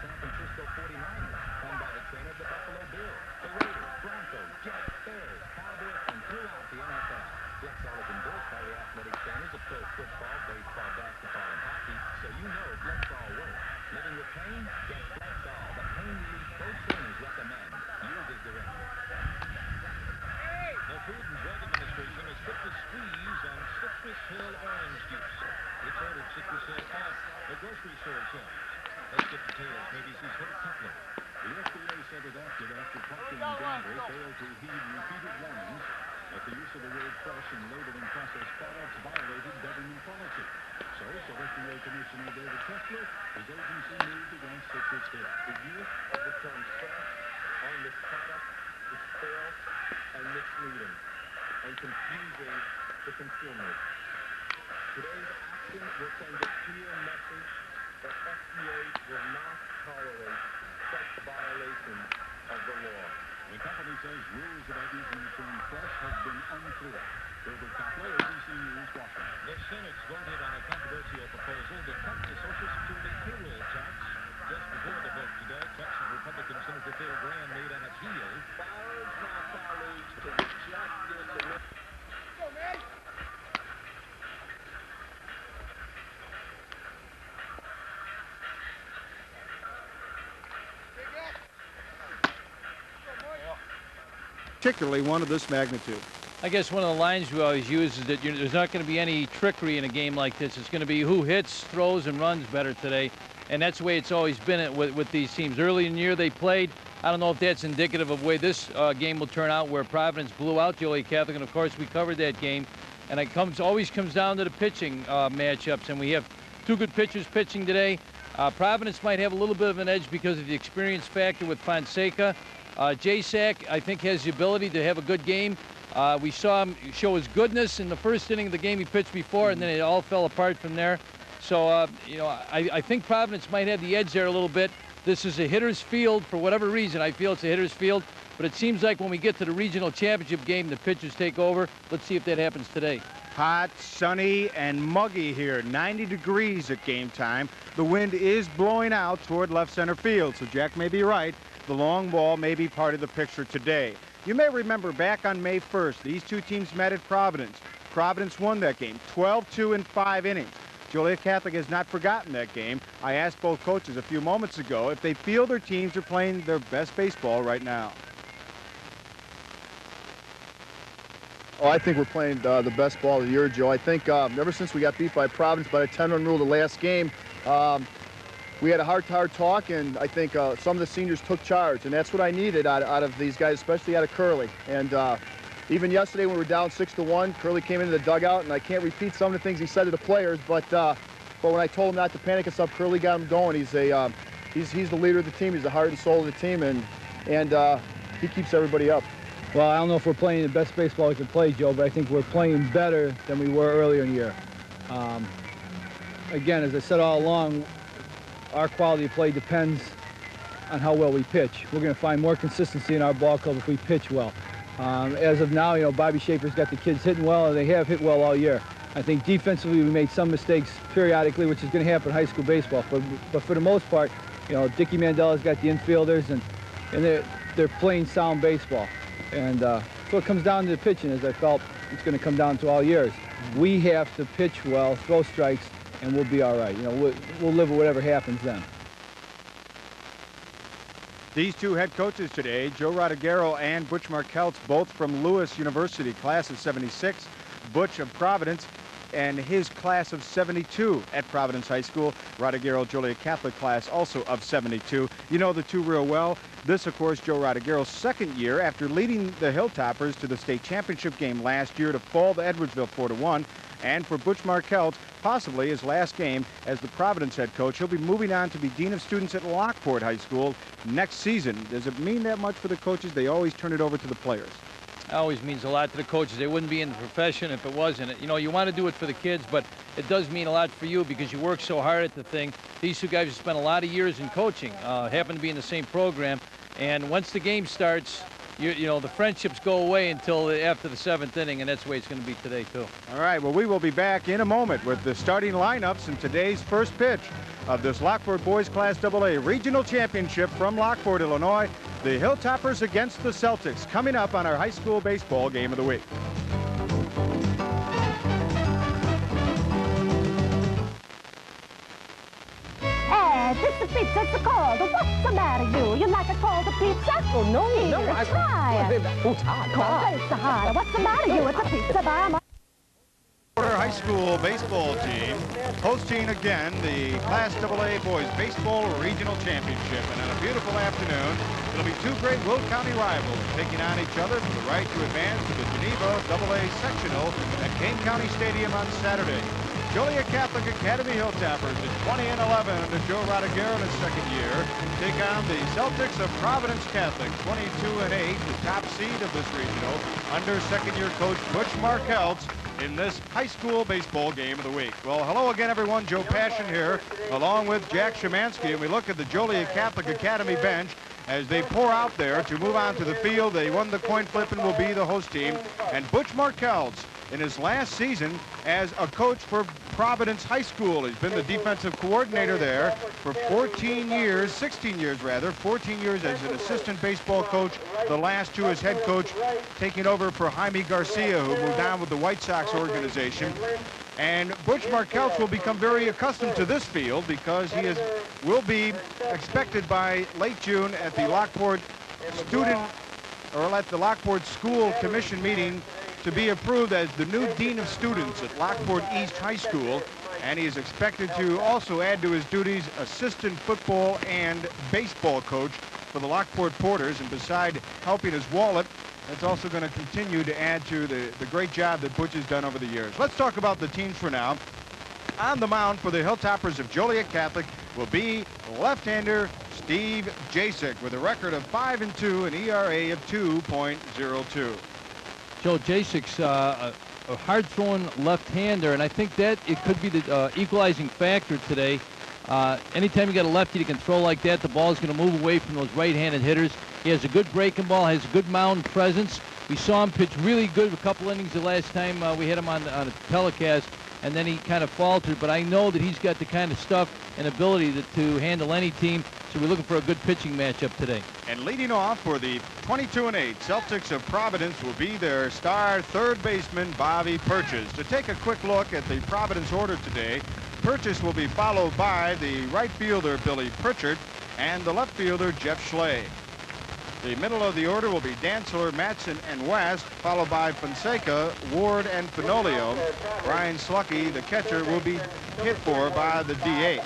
San Francisco 49ers, run by the trainer of the Buffalo Bills, the Raiders, Broncos, Jets, Bears, Cowboys, and throughout the NFL. Flexall is endorsed by the athletic trainers of pro football, baseball, basketball, and hockey, so you know Flexall works. Living with pain? Get Flexall, the pain relief pro trainers recommend. Use as directed. The Food and Drug Administration has put the squeeze on Citrus Hill orange juice. It's ordered Citrus Hill off the grocery store shelves. Let's get details. ABC's Hope Coupler. The FDA said it acted after Procter & Gamble failed to heed repeated warnings that the use of the word fresh in labeling processed products violated government policy. So, said FDA Commissioner David Kessler, his agency moved against Citrus Hill. The use of the term fresh on this product is false and misleading and confusing the consumers. Today's action will send a clear message that FDA will not tolerate such violations of the law. The company says rules about using the term fresh have been unclear. Herbert Kapler, ABC News, Washington. The Senate's voted on a controversial proposal to cut the Social Security payroll tax. Just before the vote today, Texas Republican Senator Phil Graham made an appeal. I urge my colleagues to reject this amendment. Go, man! Particularly one of this magnitude. I guess one of the lines we always use is that there's not going to be any trickery in a game like this. It's going to be who hits, throws, and runs better today. And that's the way it's always been with these teams. Early in the year they played. I don't know if that's indicative of the way this game will turn out, where Providence blew out Joliet Catholic. And, of course, we covered that game. And it always comes down to the pitching matchups. And we have two good pitchers pitching today. Providence might have a little bit of an edge because of the experience factor with Fonseca. J-Sack, I think, has the ability to have a good game. We saw him show his goodness in the first inning of the game he pitched before, and then it all fell apart from there. So, you know, I think Providence might have the edge there a little bit. This is a hitter's field for whatever reason. I feel it's a hitter's field, but it seems like when we get to the regional championship game, the pitchers take over. Let's see if that happens today. Hot, sunny, and muggy here. 90 degrees at game time. The wind is blowing out toward left center field, so Jack may be right. The long ball may be part of the picture today. You may remember back on May 1st, these two teams met at Providence. Providence won that game, 12-2 in 5 innings. Joliet Catholic has not forgotten that game. I asked both coaches a few moments ago if they feel their teams are playing their best baseball right now. Oh, I think we're playing the best ball of the year, Joe. I think ever since we got beat by Providence by a 10-run rule the last game, we had a hard talk, and I think some of the seniors took charge, and that's what I needed out of these guys, especially out of Curley. And even yesterday when we were down 6-1, Curley came into the dugout, and I can't repeat some of the things he said to the players, but when I told him not to panic and stuff, Curley got him going. He's the leader of the team. He's the heart and soul of the team, and he keeps everybody up. Well, I don't know if we're playing the best baseball we can play, Joe, but I think we're playing better than we were earlier in the year. Again, as I said all along, our quality of play depends on how well we pitch. We're going to find more consistency in our ball club if we pitch well. As of now, you know, Bobby Schaefer's got the kids hitting well, and they have hit well all year. I think defensively we made some mistakes periodically, which is going to happen in high school baseball. But for the most part, you know, Dickie Mandela's got the infielders, and they're playing sound baseball. And so it comes down to the pitching, as I felt it's going to come down to all years. We have to pitch well, throw strikes, and we'll be all right. You know, we'll live with whatever happens then. These two head coaches today, Joe Rodriguero and Butch Markelts, both from Lewis University, class of '76. Butch of Providence, and his class of '72 at Providence High School. Rodriguero Joliet Catholic class also of '72. You know the two real well. This, of course, Joe Rodriguero's second year after leading the Hilltoppers to the state championship game last year to fall to Edwardsville 4-1. And for Butch Markelts, possibly his last game as the Providence head coach. He'll be moving on to be Dean of Students at Lockport High School next season. Does it mean that much for the coaches? They always turn it over to the players. It always means a lot to the coaches. They wouldn't be in the profession if it wasn't. You know, you want to do it for the kids, but it does mean a lot for you because you work so hard at the thing. These two guys have spent a lot of years in coaching, happen to be in the same program, and once the game starts, you know, the friendships go away until after the 7th inning, and that's the way it's going to be today, too. All right, well, we will be back in a moment with the starting lineups in today's first pitch. of this Lockport Boys Class AA Regional Championship from Lockport, Illinois. The Hilltoppers against the Celtics, coming up on our high school baseball game of the week. It's the pizza, it's cold. What's the matter, you? You like a cold pizza? Oh, no, Here, no, try it. Oh, it's hot. Cold, it's hot. What's the matter, you? It's a pizza bar. High school baseball team hosting again the Class AA Boys Baseball Regional Championship. And on a beautiful afternoon, it'll be two great Will County rivals taking on each other for the right to advance to the Geneva AA Sectional at Kane County Stadium on Saturday. Joliet Catholic Academy Hilltoppers at 20-11 under Joe Rodagero in his second year take on the Celtics of Providence Catholic, 22-8, the top seed of this regional, under second-year coach Butch Markelts in this high school baseball game of the week. Well, hello again, everyone. Joe Passion here, along with Jack Szymanski, and we look at the Joliet Catholic Academy bench as they pour out there to move on to the field. They won the coin flip and will be the host team. And Butch Markelts, in his last season as a coach for Providence High School. He's been the defensive coordinator there for 16 years rather, 14 years as an assistant baseball coach, the last two as head coach, taking over for Jaime Garcia, who moved on with the White Sox organization. And Butch Markelts will become very accustomed to this field because he will be expected by late June at the Lockport School Commission meeting to be approved as the new Dean of Students at Lockport East High School, and he is expected to also add to his duties assistant football and baseball coach for the Lockport Porters, and beside helping his wallet, that's also going to continue to add to the great job that Butch has done over the years. Let's talk about the teams for now. On the mound for the Hilltoppers of Joliet Catholic will be left-hander Steve Jasek with a record of 5-2, an ERA of 2.02. Joe Jasek's a hard-throwing left-hander, and I think that it could be the equalizing factor today. Anytime you got a lefty that can throw like that, the ball's going to move away from those right-handed hitters. He has a good breaking ball, has a good mound presence. We saw him pitch really good a couple innings the last time we had him on a telecast, and then he kind of faltered. But I know that he's got the kind of stuff and ability to handle any team, so we're looking for a good pitching matchup today. And leading off for the 22-8 Celtics of Providence will be their star third baseman, Bobby Purchase. To take a quick look at the Providence order today, Purchase will be followed by the right fielder, Billy Pritchard, and the left fielder, Jeff Schley. The middle of the order will be Dantzler, Matson, and West, followed by Fonseca, Ward, and Finolio. Brian Slucky, the catcher, will be hit for by the DH.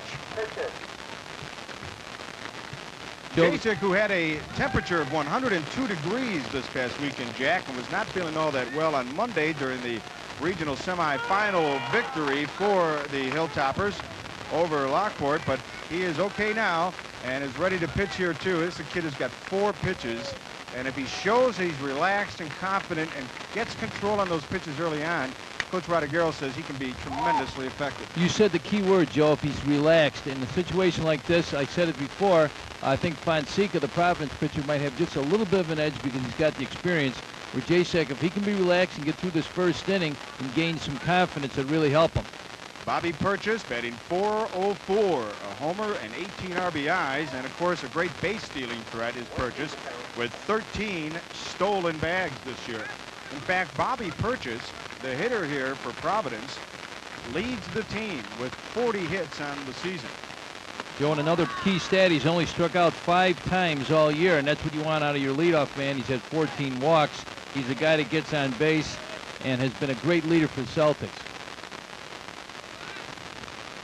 Jasek, who had a temperature of 102 degrees this past weekend, Jack, and was not feeling all that well on Monday during the regional semifinal victory for the Hilltoppers over Lockport, but he is okay now and is ready to pitch here too. This kid has got 4 pitches, and if he shows he's relaxed and confident and gets control on those pitches early on, Coach Rodagero says he can be tremendously effective. You said the key word, Joe, if he's relaxed. In a situation like this, I said it before, I think Fonseca, the Providence pitcher, might have just a little bit of an edge because he's got the experience. Where Jasek, if he can be relaxed and get through this first inning and gain some confidence, it'll really help him. Bobby Purchase batting .404, a homer and 18 RBIs, and of course a great base stealing threat is Purchase with 13 stolen bags this year. In fact, Bobby Purchase, the hitter here for Providence, leads the team with 40 hits on the season. Joe, and another key stat, he's only struck out 5 times all year, and that's what you want out of your leadoff man. He's had 14 walks. He's a guy that gets on base and has been a great leader for the Celtics.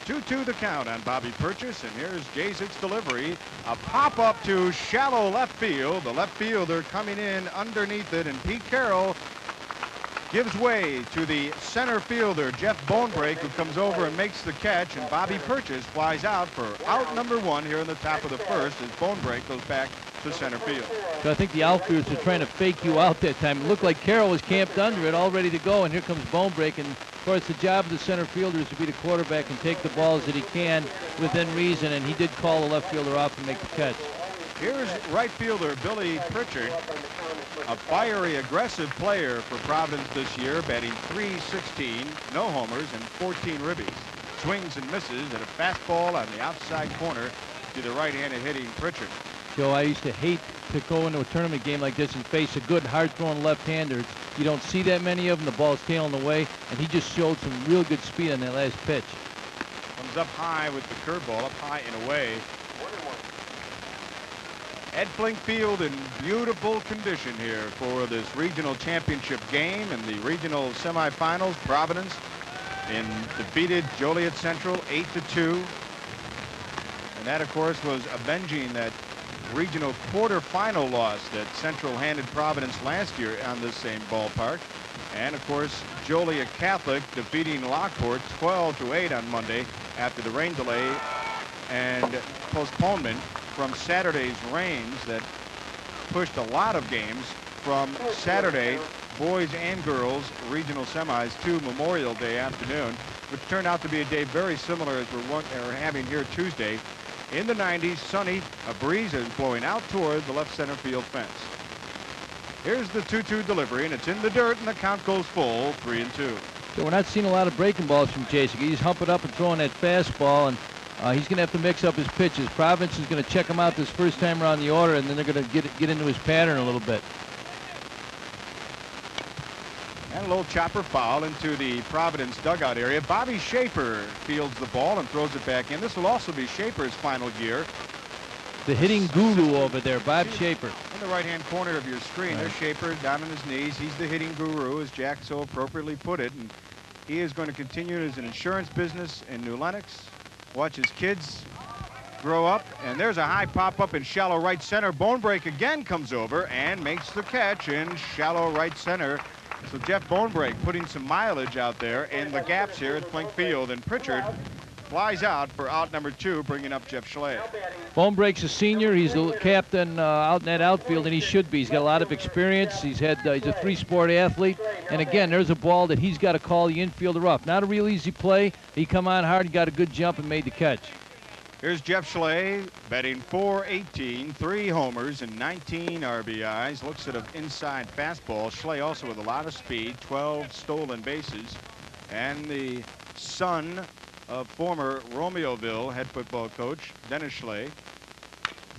2-2 the count on Bobby Purchase, and here's Jasek's delivery. A pop-up to shallow left field. The left fielder coming in underneath it, and Pete Carroll gives way to the center fielder, Jeff Bonebrake, who comes over and makes the catch, and Bobby Purchase flies out for out number 1 here in the top of the first as Bonebrake goes back to center field. So I think the outfielders were trying to fake you out that time. It looked like Carroll was camped under it, all ready to go, and here comes Bonebrake. And of course, the job of the center fielder is to be the quarterback and take the balls that he can within reason, and he did call the left fielder off and make the catch. Here's right fielder Billy Pritchard, a fiery, aggressive player for Providence this year, batting .316, no homers, and 14 ribbies. swings and misses at a fastball on the outside corner to the right-handed hitting Pritchard. Joe, I used to hate to go into a tournament game like this and face a good, hard-throwing left-hander. You don't see that many of them. The ball's tailing away, and he just showed some real good speed on that last pitch. Comes up high with the curveball, up high and away. Ed Flink Field in beautiful condition here for this regional championship game and the regional semifinals. Providence defeated Joliet Central 8-2. And that, of course, was avenging that regional quarterfinal loss that Central handed Providence last year on this same ballpark. And, of course, Joliet Catholic defeating Lockport 12-8 on Monday after the rain delay and postponement from Saturday's rains that pushed a lot of games from Saturday boys and girls regional semis to Memorial Day afternoon, which turned out to be a day very similar as we're having here Tuesday. In the 90s, sunny, a breeze is blowing out toward the left center field fence. Here's the 2-2 delivery, and it's in the dirt, and the count goes full, 3-2. So we're not seeing a lot of breaking balls from Jason. He's humping up and throwing that fastball, and he's going to have to mix up his pitches. Providence is going to check him out this first time around the order, and then they're going to get into his pattern a little bit. And a little chopper foul into the Providence dugout area. Bobby Schaefer fields the ball and throws it back in. This will also be Schaefer's final year. The hitting guru over there, Bob Schaefer. In the right-hand corner of your screen, Right. there's Schaefer down on his knees. He's the hitting guru, as Jack so appropriately put it. And he is going to continue his insurance business in New Lenox. Watch his kids grow up. And there's a high pop-up in shallow right center. Bonebreak again comes over and makes the catch in shallow right center. So Jeff Bonebreak putting some mileage out there in the gaps here at Flink Field. And Pritchard flies out for out number 2, bringing up Jeff Schley. Bonebreak's a senior. He's the captain out in that outfield, and he should be. He's got a lot of experience. He's a 3-sport athlete. And again, there's a ball that he's got to call the infielder up. Not a real easy play. He come on hard, he got a good jump and made the catch. Here's Jeff Schley batting .418, 3 homers and 19 RBIs. Looks at an inside fastball. Schley also with a lot of speed, 12 stolen bases, and the son of former Romeoville head football coach Dennis Schley.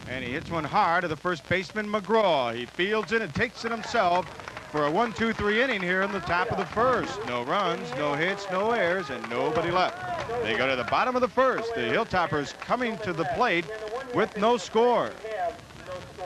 And he hits one hard to the first baseman McGraw. He fields it and takes it himself for a 1-2-3 inning here in the top of the first. No runs, no hits, no errors, and nobody left. They go to the bottom of the first. The Hilltoppers coming to the plate with no score.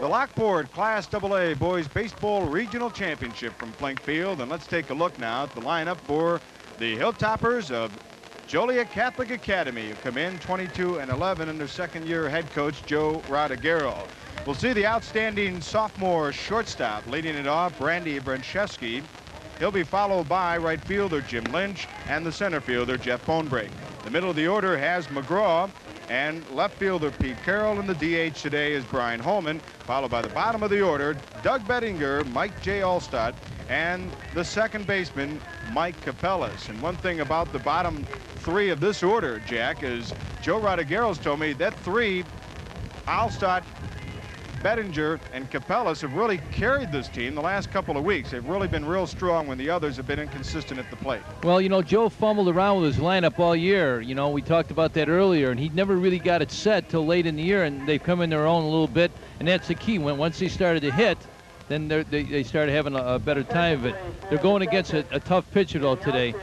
The Lockport Class AA Boys Baseball Regional Championship from Flink Field. And let's take a look now at the lineup for the Hilltoppers of Joliet Catholic Academy, who come in 22-11 under second-year head coach Joe Rodagero. We'll see the outstanding sophomore shortstop leading it off, Brandy Brancheski. He'll be followed by right fielder Jim Lynch and the center fielder Jeff Bonebreak. The middle of the order has McGraw and left fielder Pete Carroll, and the DH today is Brian Holman, followed by the bottom of the order, Doug Bettinger, Mike J. Allstott, and the second baseman, Mike Capellas. And one thing about the bottom 3 of this order, Jack, is Joe Rodagero's told me that 3, Allstott, Bettinger, and Capellas, have really carried this team the last couple of weeks. They've really been real strong when the others have been inconsistent at the plate. Well, you know, Joe fumbled around with his lineup all year. You know, we talked about that earlier, and he never really got it set till late in the year, and they've come in their own a little bit, and that's the key. Once they started to hit, then they started having a better time of it. They're going against a tough pitcher, though, today.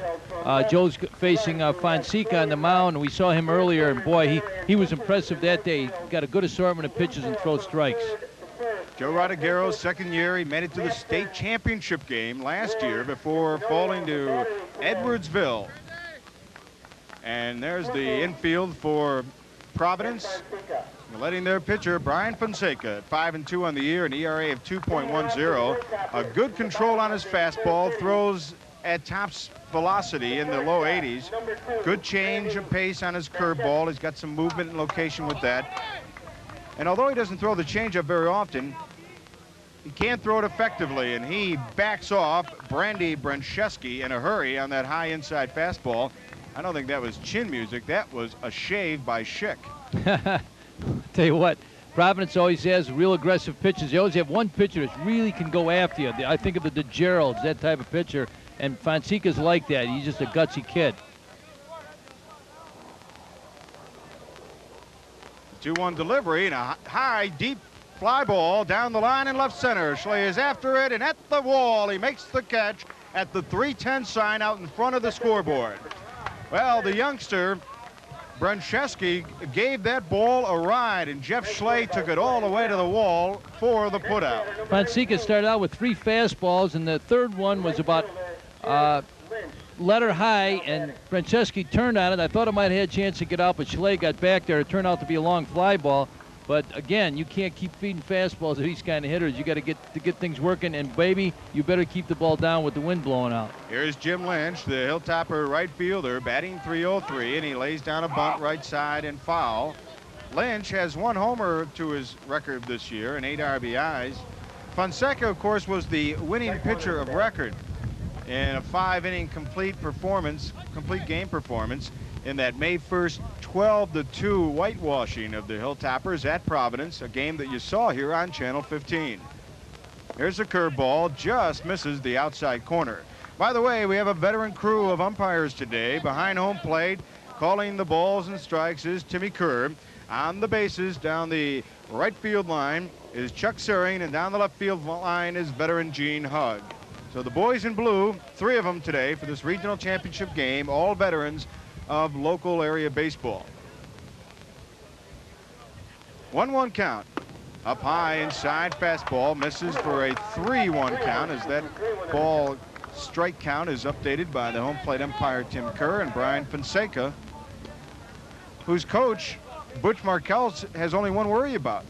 Joe's facing Fonseca on the mound, and we saw him earlier, and boy, he was impressive that day. He got a good assortment of pitches and throw strikes. Joe Rodagero's second year, he made it to the state championship game last year before falling to Edwardsville. And there's the infield for Providence, letting their pitcher, Brian Fonseca, at 5-2 on the year, an ERA of 2.10. A good control on his fastball, throws at top velocity in the low 80s. Good change of pace on his curveball. He's got some movement and location with that. And although he doesn't throw the changeup very often, he can't throw it effectively, and he backs off Brandy Brancheski in a hurry on that high inside fastball. I don't think that was chin music. That was a shave by Schick. Tell you what, Providence always has real aggressive pitchers. They always have one pitcher that really can go after you. I think of the DeGeralds, that type of pitcher, and Fonseca's like that. He's just a gutsy kid. 2-1 delivery and a high, deep fly ball down the line in left center. Schley is after it and at the wall. He makes the catch at the 3:10 sign out in front of the scoreboard. Well, the youngster, Bruncheski, gave that ball a ride, and Jeff Schley took it all the way to the wall for the putout. Fonseca started out with 3 fastballs, and the third one was about letter high, and Bruncheski turned on it. I thought it might have had a chance to get out, but Schley got back there. It turned out to be a long fly ball. But again, you can't keep feeding fastballs to these kind of hitters. You got to get things working, and baby, you better keep the ball down with the wind blowing out. Here's Jim Lynch, the Hilltopper right fielder, batting .303, and he lays down a bunt right side and foul. Lynch has 1 homer to his record this year and 8 RBIs. Fonseca, of course, was the winning pitcher of record in a 5-inning complete game performance in that May 1st 12-2 whitewashing of the Hilltoppers at Providence, a game that you saw here on Channel 15. Here's a curveball, just misses the outside corner. By the way, we have a veteran crew of umpires today. Behind home plate, calling the balls and strikes is Timmy Kerr. On the bases down the right field line is Chuck Suring, and down the left field line is veteran Gene Hugg. So the boys in blue, 3 of them today for this regional championship game, all veterans of local area baseball. 1-1 count. Up high inside, fastball misses for a 3-1 count as that ball strike count is updated by the home plate umpire Tim Kerr and Brian Fonseca, whose coach Butch Markell has only one worry about.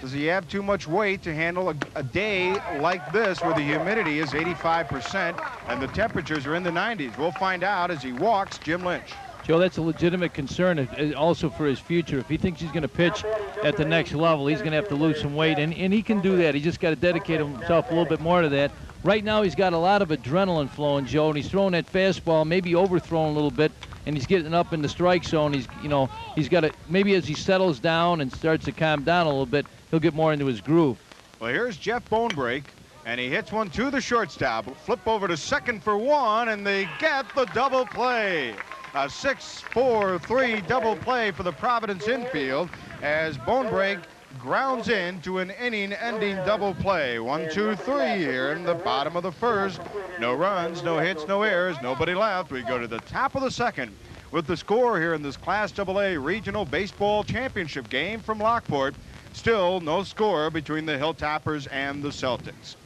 Does he have too much weight to handle a day like this where the humidity is 85% and the temperatures are in the 90s? We'll find out as he walks Jim Lynch. Joe, that's a legitimate concern also for his future. If he thinks he's going to pitch at the next level, he's going to have to lose some weight, and he can do that. He just got to dedicate himself a little bit more to that. Right now he's got a lot of adrenaline flowing, Joe, and he's throwing that fastball, maybe overthrown a little bit, and he's getting up in the strike zone. He's got to, maybe as he settles down and starts to calm down a little bit, he'll get more into his groove. Well, here's Jeff Bonebrake, and he hits one to the shortstop. Flip over to second for 1, and they get the double play. A 6-4-3 double play for the Providence infield as Bonebrake grounds into an inning-ending double play. 1-2-3 here in the bottom of the first. No runs, no hits, no errors, nobody left. We go to the top of the second with the score here in this Class AA Regional Baseball Championship game from Lockport. Still no score between the Hilltoppers and the Celtics.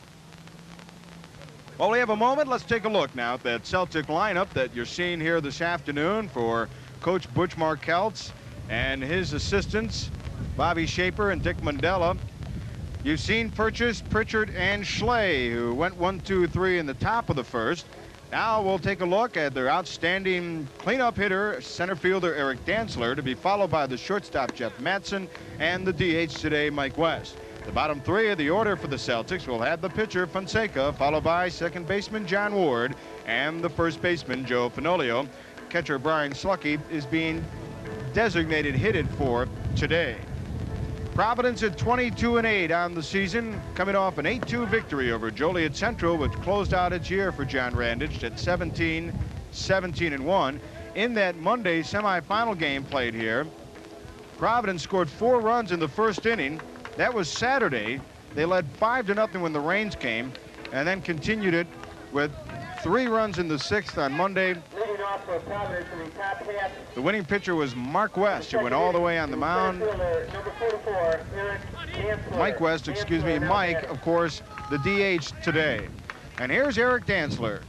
While we have a moment, let's take a look now at that Celtic lineup that you're seeing here this afternoon for Coach Butch Markelts and his assistants, Bobby Shaper and Dick Mandela. You've seen Purchase, Pritchard, and Schley, who went 1-2-3 in the top of the first. Now we'll take a look at their outstanding cleanup hitter, center fielder Eric Dantzler, to be followed by the shortstop Jeff Matson and the DH today, Mike West. The bottom 3 of the order for the Celtics will have the pitcher Fonseca, followed by second baseman John Ward and the first baseman Joe Fenolio. Catcher Brian Slucky is being designated hitted for today. Providence at 22-8 on the season, coming off an 8-2 victory over Joliet Central, which closed out its year for John Randage at 17-1. In that Monday semifinal game played here, Providence scored 4 runs in the first inning. That was Saturday. They led 5-0 when the rains came, and then continued it with 3 runs in the 6th on Monday. The winning pitcher was Mark West, who went all the way on the mound. Mike, of course, the DH today. And here's Eric Dantzler.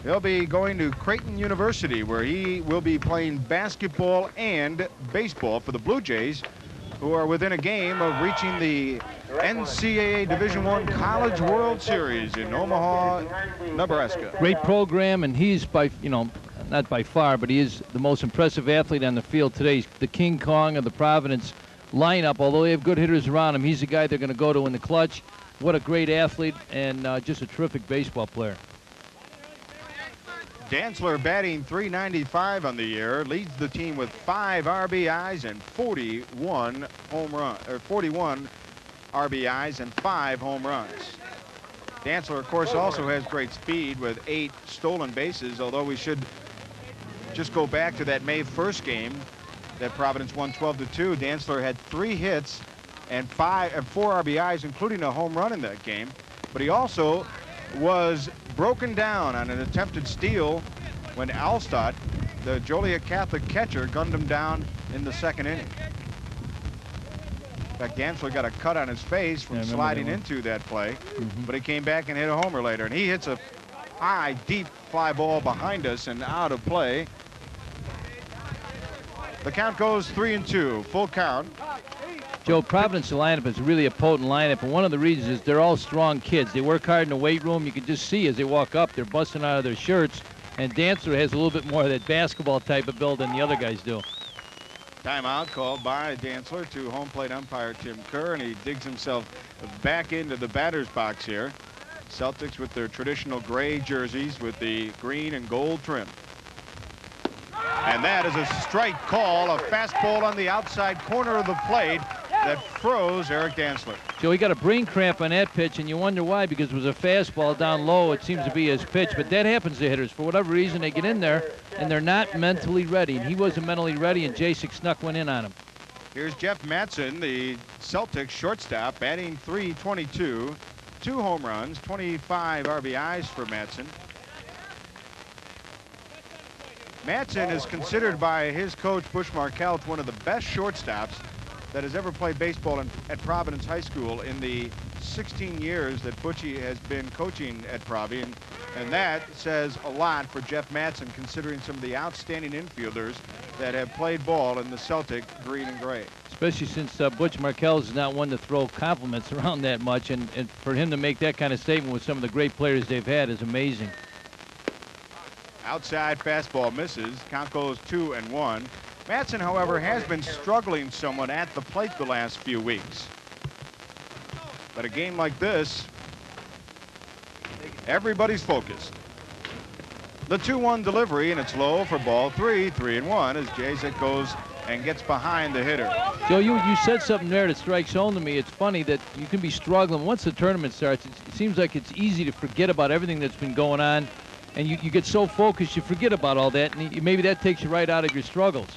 He'll be going to Creighton University, where he will be playing basketball and baseball for the Blue Jays, who are within a game of reaching the NCAA Division I College World Series in Omaha, Nebraska. Great program, and he's not by far, but he is the most impressive athlete on the field today. He's the King Kong of the Providence lineup. Although they have good hitters around him, he's the guy they're going to go to in the clutch. What a great athlete, and just a terrific baseball player. Dantzler batting .395 on the year, leads the team with 5 RBIs and 41 RBIs and 5 home runs. Dantzler, of course, also has great speed with 8 stolen bases, although we should just go back to that May 1st game that Providence won 12-2. Dantzler had 3 hits and 4 RBIs, including a home run in that game. But he also was broken down on an attempted steal when Alstad, the Joliet Catholic catcher, gunned him down in the 2nd inning. In fact, Dantzler got a cut on his face from sliding into that play, but he came back and hit a homer later. And he hits a high, deep fly ball behind us and out of play. The count goes 3-2, full count. Joe, Providence lineup is really a potent lineup, and one of the reasons is they're all strong kids. They work hard in the weight room. You can just see as they walk up, they're busting out of their shirts. And Dantzler has a little bit more of that basketball type of build than the other guys do. Timeout called by Dantzler to home plate umpire Tim Kerr, and he digs himself back into the batter's box here. Celtics with their traditional gray jerseys with the green and gold trim. And that is a strike call, a fastball on the outside corner of the plate that froze Eric Dantzler. Joe, he got a brain cramp on that pitch, and you wonder why, because it was a fastball down low. It seems to be his pitch, but that happens to hitters. For whatever reason, they get in there, and they're not mentally ready. And he wasn't mentally ready, and Jacek snuck one in on him. Here's Jeff Mattson, the Celtics shortstop, batting .322, 2 home runs, 25 RBIs for Mattson. Mattson is considered by his coach, Bush Markell, one of the best shortstops that has ever played baseball at Providence High School in the 16 years that Butchie has been coaching at Provi. And that says a lot for Jeff Mattson, considering some of the outstanding infielders that have played ball in the Celtic green and gray. Especially since Butch Markell is not one to throw compliments around that much, and for him to make that kind of statement with some of the great players they've had is amazing. Outside fastball misses. Count goes 2-1. Mattson, however, has been struggling somewhat at the plate the last few weeks. But a game like this, everybody's focused. The 2-1 delivery, and it's low for ball 3, 3-1, as Jacek goes and gets behind the hitter. Joe, you said something there that strikes home to me. It's funny that you can be struggling. Once the tournament starts, it seems like it's easy to forget about everything that's been going on, and you get so focused you forget about all that, and maybe that takes you right out of your struggles.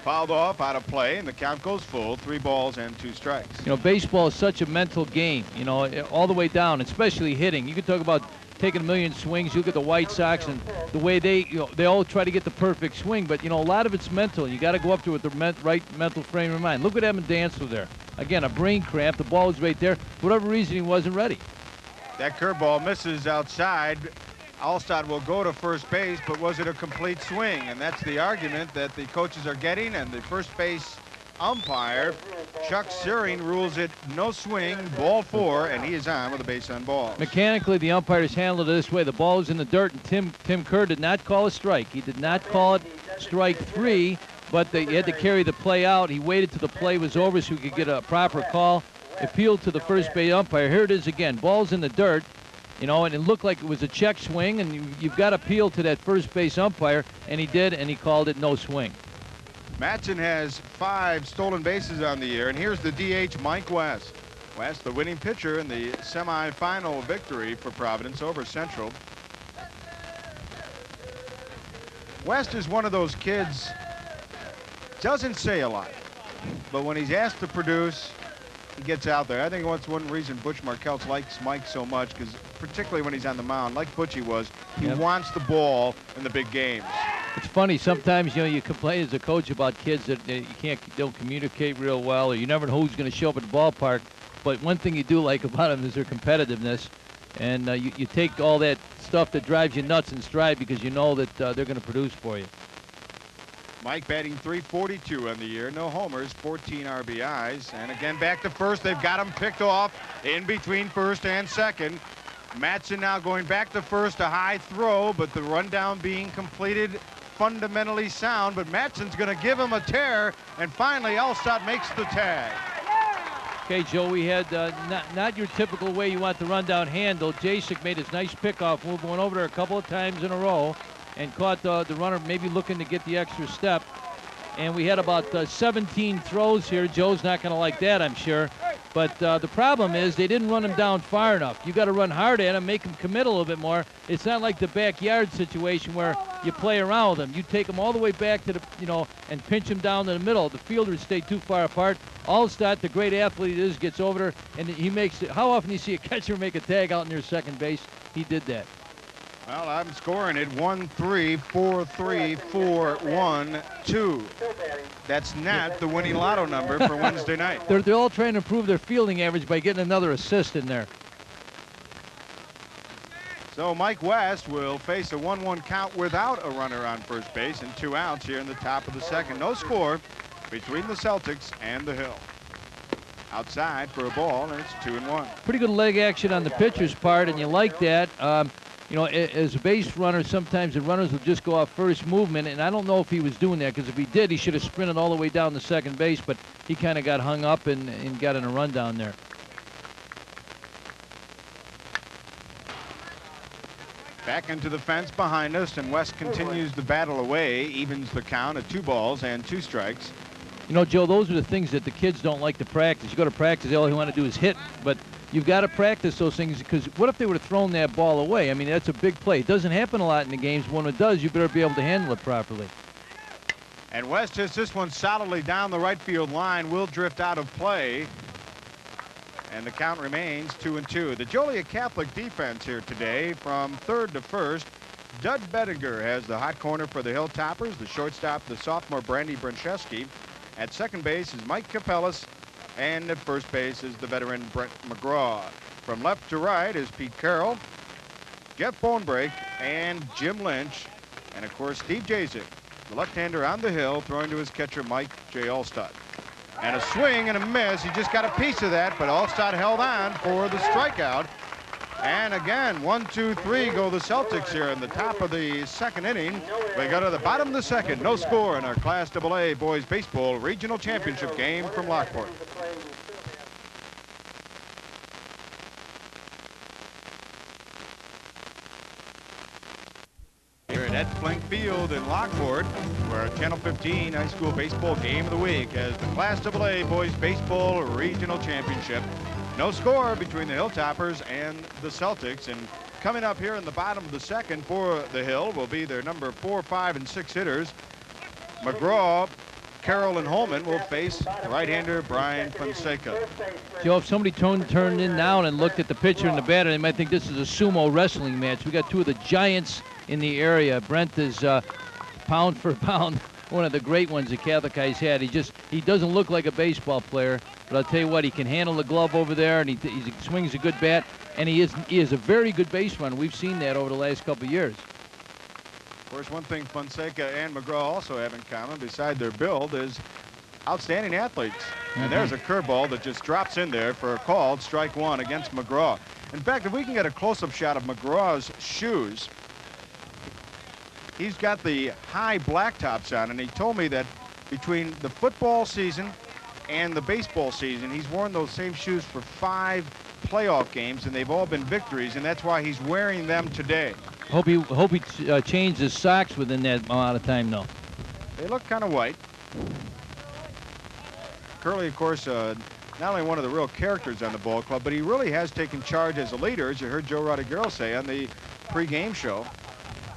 Fouled off, out of play, and the count goes full, 3 balls and 2 strikes. You know, baseball is such a mental game, you know, all the way down, especially hitting. You can talk about taking a million swings. You look at the White Sox and the way they all try to get the perfect swing, but, you know, a lot of it's mental. You got to go up to it with the right mental frame of mind. Look what happened to Dantzler there. Again, a brain cramp. The ball was right there. For whatever reason, he wasn't ready. That curveball misses outside. Alstad will go to first base, but was it a complete swing? And that's the argument that the coaches are getting, and the first base umpire, Chuck Searing, rules it no swing, ball 4, and he is on with a base on ball. Mechanically, the umpires handled it this way. The ball was in the dirt, and Tim Kerr did not call a strike. He did not call it strike 3, but they had to carry the play out. He waited till the play was over so he could get a proper call. Appealed to the first base umpire. Here it is again. Ball's in the dirt. You know, and it looked like it was a check swing, and you've got to appeal to that first base umpire, and he did, and he called it no swing. Mattson has 5 stolen bases on the year, and here's the DH, Mike West. West, the winning pitcher in the semifinal victory for Providence over Central. West is one of those kids, doesn't say a lot, but when he's asked to produce, he gets out there. I think that's one reason Butch Markell likes Mike so much, because particularly when he's on the mound, like Butchie was, he wants the ball in the big games. It's funny, sometimes, you know, you complain as a coach about kids that don't communicate real well, or you never know who's going to show up at the ballpark. But one thing you do like about them is their competitiveness, and you take all that stuff that drives you nuts in stride because you know that they're going to produce for you. Mike batting .342 on the year, no homers, 14 RBIs, and again back to first. They've got him picked off in between first and second. Mattson now going back to first, a high throw, but the rundown being completed fundamentally sound, but Mattson's going to give him a tear, and finally Alstad makes the tag. Okay, Joe, we had not your typical way you want the rundown handled. Jacek made his nice pickoff move, going over there a couple of times in a row, and caught the runner maybe looking to get the extra step. And we had about 17 throws here. Joe's not going to like that, I'm sure. But the problem is they didn't run him down far enough. You got to run hard at him, make him commit a little bit more. It's not like the backyard situation where you play around with him. You take him all the way back to the, and pinch him down in the middle. The fielders stay too far apart. Allstott, the great athlete he is, gets over there, and he makes it. How often do you see a catcher make a tag out near second base? He did that. Well, I'm scoring it 1-3, 4-3, 4-1, 2. That's not the winning lotto number for Wednesday night. They're all trying to improve their fielding average by getting another assist in there. So Mike West will face a 1-1 count without a runner on first base and 2 outs here in the top of the second. No score between the Celtics and the Hill. Outside for a ball, and it's 2-1. Pretty good leg action on the pitcher's part, and you like that. As a base runner, sometimes the runners will just go off first movement, and I don't know if he was doing that, because if he did, he should have sprinted all the way down to second base, but he kind of got hung up and got in a run down there. Back into the fence behind us, and West continues the battle away, evens the count at 2 balls and 2 strikes. Joe, those are the things that the kids don't like to practice. You go to practice, all you want to do is hit, but you've got to practice those things, because what if they would have thrown that ball away? I mean, that's a big play. It doesn't happen a lot in the games. When it does, you better be able to handle it properly. And West hits this one solidly down the right field line, will drift out of play. And the count remains 2-2. The Joliet Catholic defense here today from third to first. Dud Bettinger has the hot corner for the Hilltoppers. The shortstop, the sophomore Brandy Brancheski. At second base is Mike Capellas. And at first base is the veteran Brent McGraw. From left to right is Pete Carroll, Jeff Bonebrake, and Jim Lynch. And of course, Steve Jacek, the left-hander on the hill, throwing to his catcher, Mike J. Allstott. And a swing and a miss. He just got a piece of that, but Allstott held on for the strikeout. And again, 1, 2, 3 go the Celtics here in the top of the second inning. We go to the bottom of the second. No score in our Class AA Boys Baseball Regional Championship game from Lockport. Here at Flink Field in Lockport, where Channel 15 High School Baseball Game of the Week has the Class AA Boys Baseball Regional Championship. No score between the Hilltoppers and the Celtics. And coming up here in the bottom of the second for the Hill will be their number 4, 5, and 6 hitters. McGraw, Carroll, and Holman will face right-hander Brian Fonseca. Joe, if somebody turned in now and looked at the pitcher and the batter, they might think this is a sumo wrestling match. We got 2 of the giants in the area. Brent is pound for pound one of the great ones the Catholic High's had. He doesn't look like a baseball player, but I'll tell you what, he can handle the glove over there, and he swings a good bat, and he is a very good base runner. We've seen that over the last couple of years. Of course, one thing Fonseca and McGraw also have in common, beside their build, is outstanding athletes. And there's a curveball that just drops in there for a called strike 1 against McGraw. In fact, if we can get a close-up shot of McGraw's shoes, he's got the high black tops on, and he told me that between the football season and the baseball season, he's worn those same shoes for 5 playoff games, and they've all been victories, and that's why he's wearing them today. Hope he changed his socks within that amount of time, though. They look kind of white. Curley, of course, not only one of the real characters on the ball club, but he really has taken charge as a leader, as you heard Joe Rodriguez say on the pre-game show.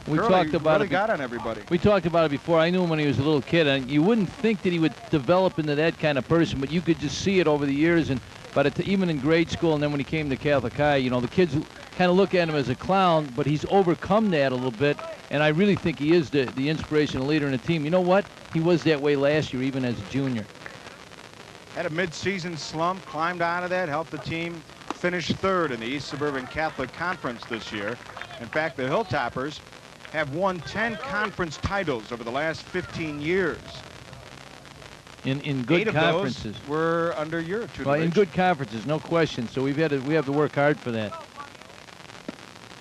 We talked about really got on everybody. We talked about it before. I knew him when he was a little kid, and you wouldn't think that he would develop into that kind of person, but you could just see it over the years. And even in grade school, and then when he came to Catholic High, the kids kind of look at him as a clown, but he's overcome that a little bit. And I really think he is the inspirational leader in the team. You know what? He was that way last year, even as a junior. Had a mid-season slump, climbed out of that, helped the team finish 3rd in the East Suburban Catholic Conference this year. In fact, the Hilltoppers have won 10 conference titles over the last 15 years. In good 8 of conferences. Those were under your tutelage. Well, in good conferences, no question. So we have to work hard for that.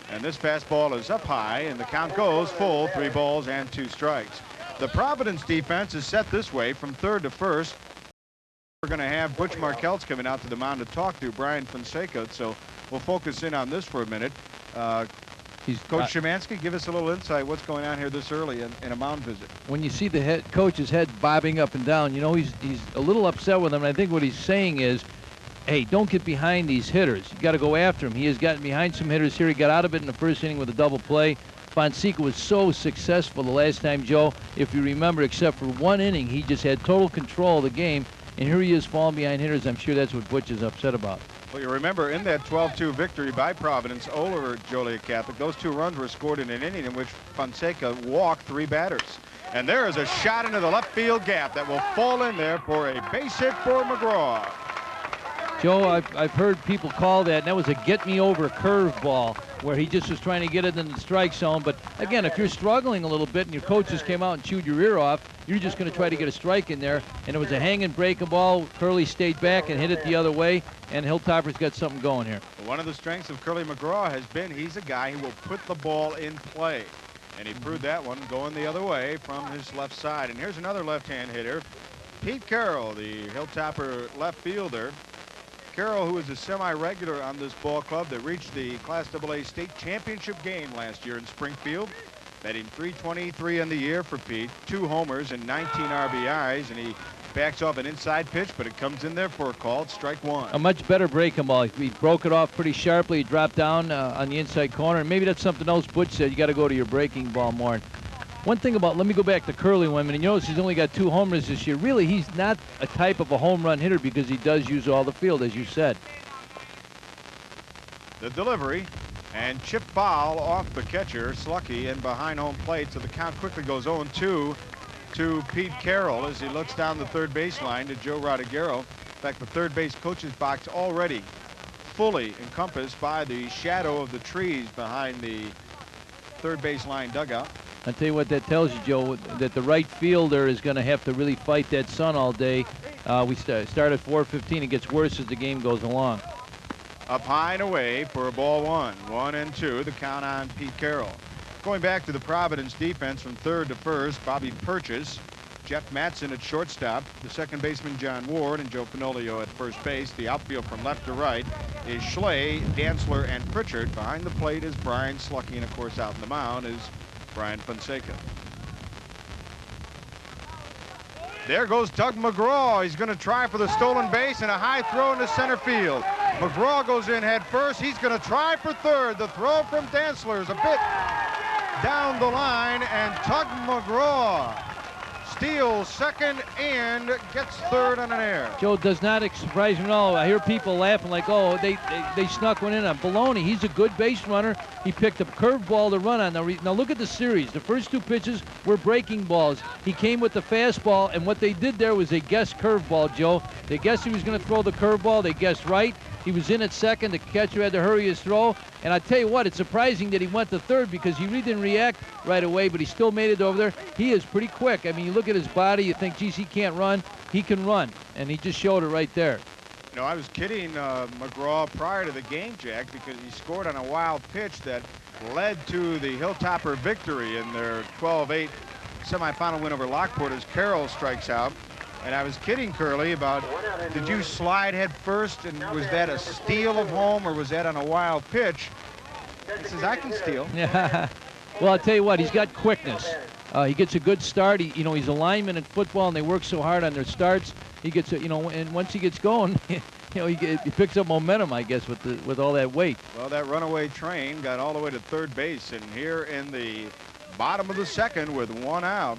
And this fastball is up high, and the count goes full, 3 balls and 2 strikes. The Providence defense is set this way from 3rd to 1st. We're going to have Butch Markelts coming out to the mound to talk to Brian Fonseca, so we'll focus in on this for a minute. Coach Szymanski, give us a little insight what's going on here this early in a mound visit. When you see the coach's head bobbing up and down, he's a little upset with him. And I think what he's saying is, hey, don't get behind these hitters. You got to go after him. He has gotten behind some hitters here. He got out of it in the first inning with a double play. Fonseca was so successful the last time, Joe, if you remember, except for one inning, he just had total control of the game. And here he is falling behind hitters. I'm sure that's what Butch is upset about. Well, you remember in that 12-2 victory by Providence over Joliet Catholic, those 2 runs were scored in an inning in which Fonseca walked 3 batters. And there is a shot into the left field gap that will fall in there for a base hit for McGraw. Joe, I've heard people call that, and that was a get-me-over curveball where he just was trying to get it in the strike zone. But, again, if you're struggling a little bit and your coach just came out and chewed your ear off, you're just going to try to get a strike in there. And it was a hanging breaking ball. Curly stayed back and hit it the other way, and Hilltopper's got something going here. One of the strengths of Curly McGraw has been he's a guy who will put the ball in play. And he proved that one going the other way from his left side. And here's another left-hand hitter, Pete Carroll, the Hilltopper left fielder. Carroll, who is a semi-regular on this ball club that reached the Class AA state championship game last year in Springfield, batting .323 in the year for Pete, 2 homers and 19 RBIs, and he backs off an inside pitch, but it comes in there for a call. It's strike 1. A much better breaking ball. He broke it off pretty sharply. He dropped down on the inside corner, and maybe that's something else Butch said. You got to go to your breaking ball more. One thing about, let me go back to Curly Women, and you notice he's only got 2 homers this year. Really, he's not a type of a home run hitter because he does use all the field, as you said. The delivery, and chip foul off the catcher, Slucky, and behind home plate, so the count quickly goes 0-2 to Pete Carroll as he looks down the third baseline to Joe Rodiguero. In fact, the third base coach's box already fully encompassed by the shadow of the trees behind the third baseline dugout. I'll tell you what that tells you, Joe, that the right fielder is going to have to really fight that sun all day. We start at 4:15. It gets worse as the game goes along. Up high and away for a ball 1. 1-2, the count on Pete Carroll. Going back to the Providence defense from third to first, Bobby Purchase, Jeff Matson at shortstop, the second baseman John Ward, and Joe Finolio at first base. The outfield from left to right is Schley, Dantzler, and Pritchard. Behind the plate is Brian Slucky, and of course out on the mound is Brian Fonseca. There goes Doug McGraw. He's going to try for the stolen base and a high throw into center field. McGraw goes in head first. He's going to try for third. The throw from Dantzler is a bit down the line, and Doug McGraw steals second and gets third on an error. Joe, does not surprise me at all. I hear people laughing like, oh, they snuck one in on baloney. He's a good base runner. He picked a curveball to run on. Now look at the series. The first 2 pitches were breaking balls. He came with the fastball, and what they did there was they guessed curveball, Joe. They guessed he was going to throw the curveball. They guessed right. He was in at second. The catcher had to hurry his throw. And I tell you what, it's surprising that he went to third because he really didn't react right away, but he still made it over there. He is pretty quick. I mean, you look at his body, you think, geez, he can't run. He can run, and he just showed it right there. You know, I was kidding McGraw prior to the game, Jack, because he scored on a wild pitch that led to the Hilltopper victory in their 12-8 semifinal win over Lockport as Carroll strikes out. And I was kidding Curly about, did you slide head first, and was that a steal of home, or was that on a wild pitch? He says, I can steal. Yeah. Well, I'll tell you what, he's got quickness. He gets a good start. He's a lineman in football, and they work so hard on their starts. He gets, and once he gets going, he picks up momentum, I guess, with all that weight. Well, that runaway train got all the way to third base, and here in the bottom of the second with 1 out,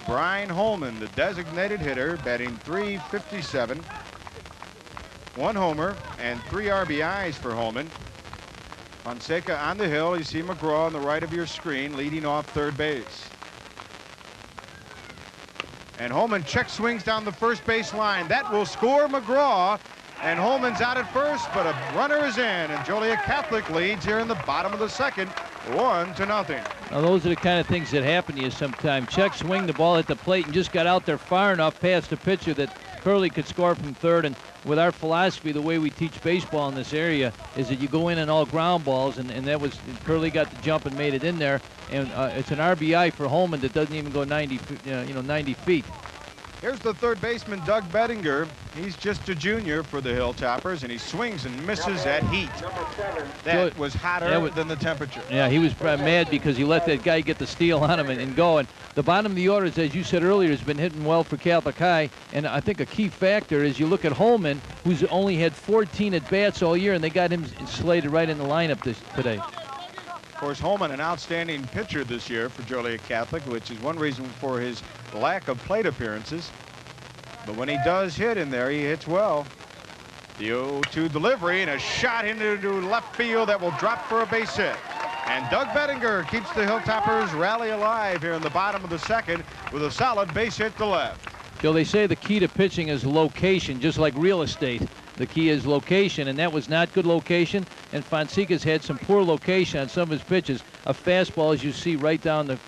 Brian Holman, the designated hitter, batting .357, 1 homer and 3 RBIs for Holman. Fonseca on the hill. You see McGraw on the right of your screen leading off third base. And Holman check swings down the first base line. That will score McGraw. And Holman's out at first, but a runner is in. And Joliet Catholic leads here in the bottom of the second, 1-0. Now, those are the kind of things that happen to you sometimes. Check swing, the ball at the plate, and just got out there far enough past the pitcher that Curly could score from third. And with our philosophy, the way we teach baseball in this area is that you go in on all ground balls, and that was, Curly got the jump and made it in there. And it's an RBI for Holman that doesn't even go 90 feet. Here's the third baseman, Doug Bettinger. He's just a junior for the Hilltoppers, and he swings and misses at heat. That was hotter than the temperature. Yeah, he was mad because he let that guy get the steal on him and go. And the bottom of the order, as you said earlier, has been hitting well for Catholic High. And I think a key factor is you look at Holman, who's only had 14 at-bats all year, and they got him slated right in the lineup today. Of course, Holman, an outstanding pitcher this year for Joliet Catholic, which is one reason for his lack of plate appearances. But when he does hit in there, he hits well. The 0-2 delivery and a shot into left field that will drop for a base hit. And Doug Bettinger keeps the Hilltoppers rally alive here in the bottom of the second with a solid base hit to left. Joe, they say the key to pitching is location, just like real estate. The key is location, and that was not good location. And Fonseca's had some poor location on some of his pitches. A fastball, as you see, right down the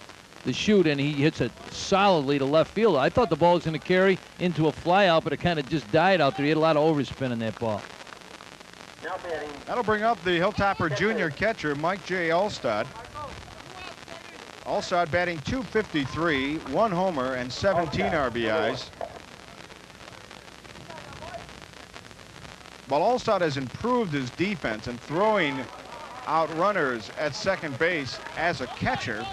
chute, and he hits it solidly to left field. I thought the ball was going to carry into a flyout, but it kind of just died out there. He had a lot of overspin in that ball. That'll bring up the Hilltopper junior catcher, Mike J. Alstad. Alstad batting .253, 1 homer, and 17 RBIs. While Alstad has improved his defense and throwing out runners at second base as a catcher,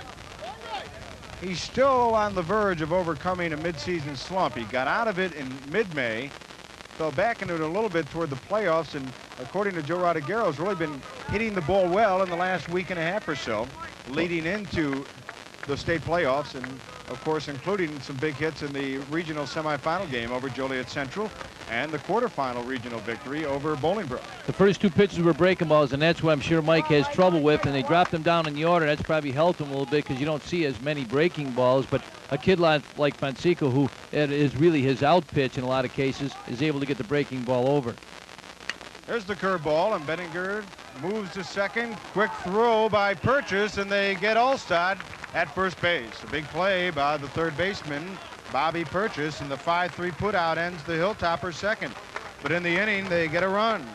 he's still on the verge of overcoming a midseason slump. He got out of it in mid-May, fell back into it a little bit toward the playoffs, and according to Joe Rodriguero, has really been hitting the ball well in the last week and a half or so, leading into the state playoffs, and of course including some big hits in the regional semifinal game over Joliet Central and the quarterfinal regional victory over Bolingbrook. The first 2 pitches were breaking balls, and that's what I'm sure Mike has trouble with, and they dropped him down in the order. That's probably helped him a little bit because you don't see as many breaking balls, but a kid like Fonseca, who is really his out pitch in a lot of cases, is able to get the breaking ball over. There's the curveball, and Bettinger moves to second. Quick throw by Purchase, and they get Alstad at first base. A big play by the third baseman, Bobby Purchase, and the 5-3 putout ends the Hilltoppers' second. But in the inning, they get a run.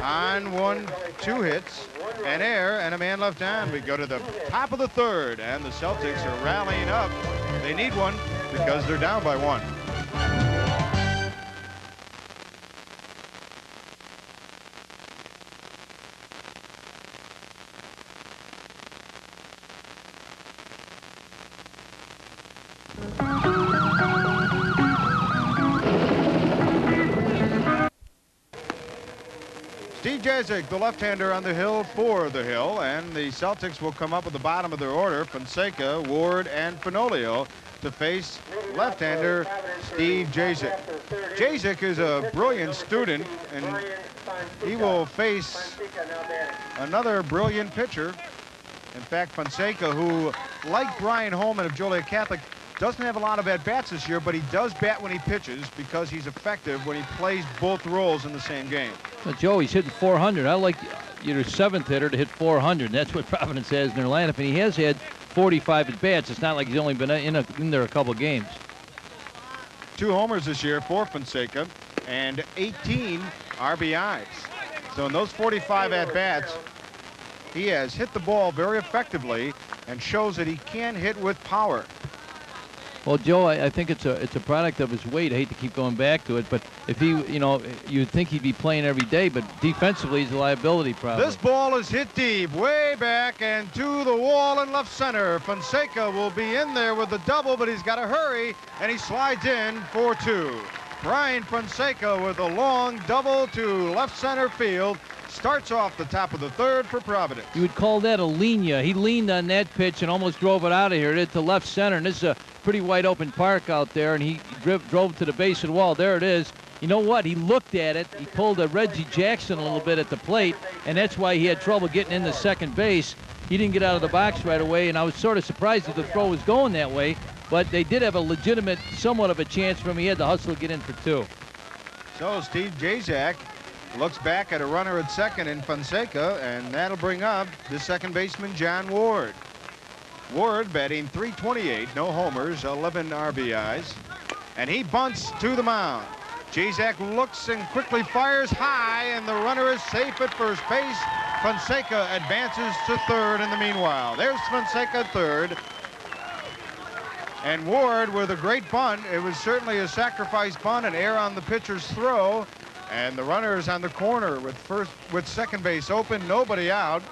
On 1-2 hits, an error, and a man left on. We go to the top of the third, and the Celtics are rallying up. They need one because they're down by 1. Steve Jazik, the left-hander on the hill for the Hill, and the Celtics will come up at the bottom of their order. Fonseca, Ward, and Fenolio to face left-hander Steve Jazik. Jazik is a brilliant student, and he will face another brilliant pitcher. In fact, Fonseca, who, like Brian Holman of Joliet Catholic, doesn't have a lot of at-bats this year, but he does bat when he pitches because he's effective when he plays both roles in the same game. Well, Joe, he's hitting 400. I like your 7th hitter to hit 400. That's what Providence has in their lineup, and he has had 45 at-bats. It's not like he's only been in there a couple games. 2 homers this year for Fonseca and 18 RBIs. So in those 45 at-bats, he has hit the ball very effectively and shows that he can hit with power. Well, Joe, I think it's a product of his weight. I hate to keep going back to it, but if he, you'd think he'd be playing every day, but defensively he's a liability probably. This ball is hit deep, way back and to the wall in left center. Fonseca will be in there with the double, but he's got to hurry, and he slides in for 2. Brian Fonseca with a long double to left center field. Starts off the top of the third for Providence. You would call that a linea. He leaned on that pitch and almost drove it out of here to left center, and this is a pretty wide open park out there, and he drove to the base of the wall. There it is. You know what? He looked at it. He pulled a Reggie Jackson a little bit at the plate, and that's why he had trouble getting into second base. He didn't get out of the box right away, and I was sort of surprised that the throw was going that way, but they did have a legitimate, somewhat of a chance for him. He had to hustle to get in for 2. So Steve Jazik looks back at a runner at second in Fonseca, and that'll bring up the second baseman, John Ward. Ward batting .328, no homers, 11 RBIs, and he bunts to the mound. Jazik looks and quickly fires high, and the runner is safe at first base. Fonseca advances to third in the meanwhile. There's Fonseca third. And Ward with a great bunt. It was certainly a sacrifice bunt, an error on the pitcher's throw. And the runner is on the corner with second base open, nobody out.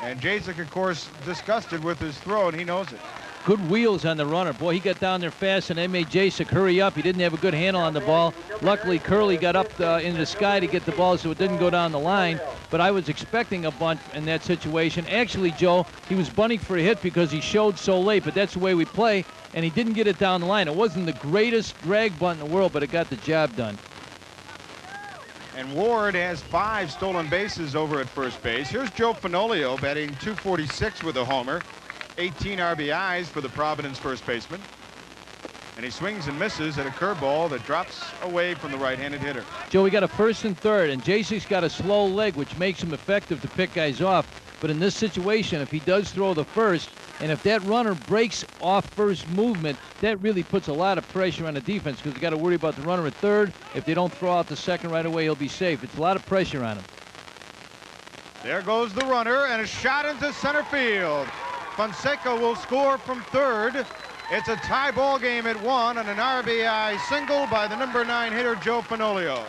And Jasek, of course, disgusted with his throw, and he knows it. Good wheels on the runner. Boy, he got down there fast, and they made Jasek hurry up. He didn't have a good handle on the ball. Luckily, Curley got up into the sky to get the ball so it didn't go down the line. But I was expecting a bunt in that situation. Actually, Joe, he was bunting for a hit because he showed so late, but that's the way we play, and he didn't get it down the line. It wasn't the greatest drag bunt in the world, but it got the job done. And Ward has 5 stolen bases over at first base. Here's Joe Fenolio batting .246 with a homer. 18 RBIs for the Providence first baseman. And he swings and misses at a curveball that drops away from the right-handed hitter. Joe, we got a first and third, and Jasek's got a slow leg, which makes him effective to pick guys off. But in this situation, if he does throw the first, and if that runner breaks off first movement, that really puts a lot of pressure on the defense because you got to worry about the runner at third. If they don't throw out the second right away, he'll be safe. It's a lot of pressure on him. There goes the runner, and a shot into center field. Fonseca will score from third. It's a tie ball game at 1 and an RBI single by the number 9 hitter, Joe Fenolio.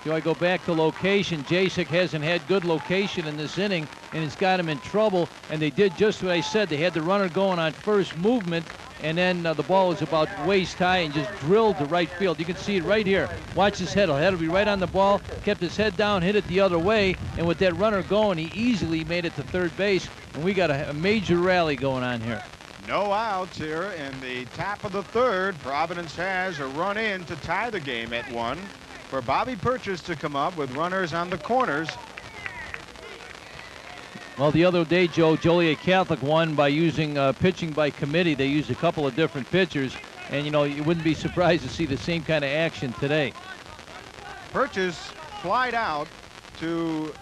Joe, I go back to location. Jasek hasn't had good location in this inning, and it's got him in trouble. And they did just what I said. They had the runner going on first movement, and then the ball was about waist high and just drilled to right field. You can see it right here. Watch his head. His head will be right on the ball. Kept his head down, hit it the other way, and with that runner going, he easily made it to third base. And we got a major rally going on here. No outs here in the top of the third. Providence has a run in to tie the game at 1 for Bobby Purchase to come up with runners on the corners. Well, the other day, Joe, Joliet Catholic won by using pitching by committee. They used a couple of different pitchers, and, you know, you wouldn't be surprised to see the same kind of action today. Purchase flied out to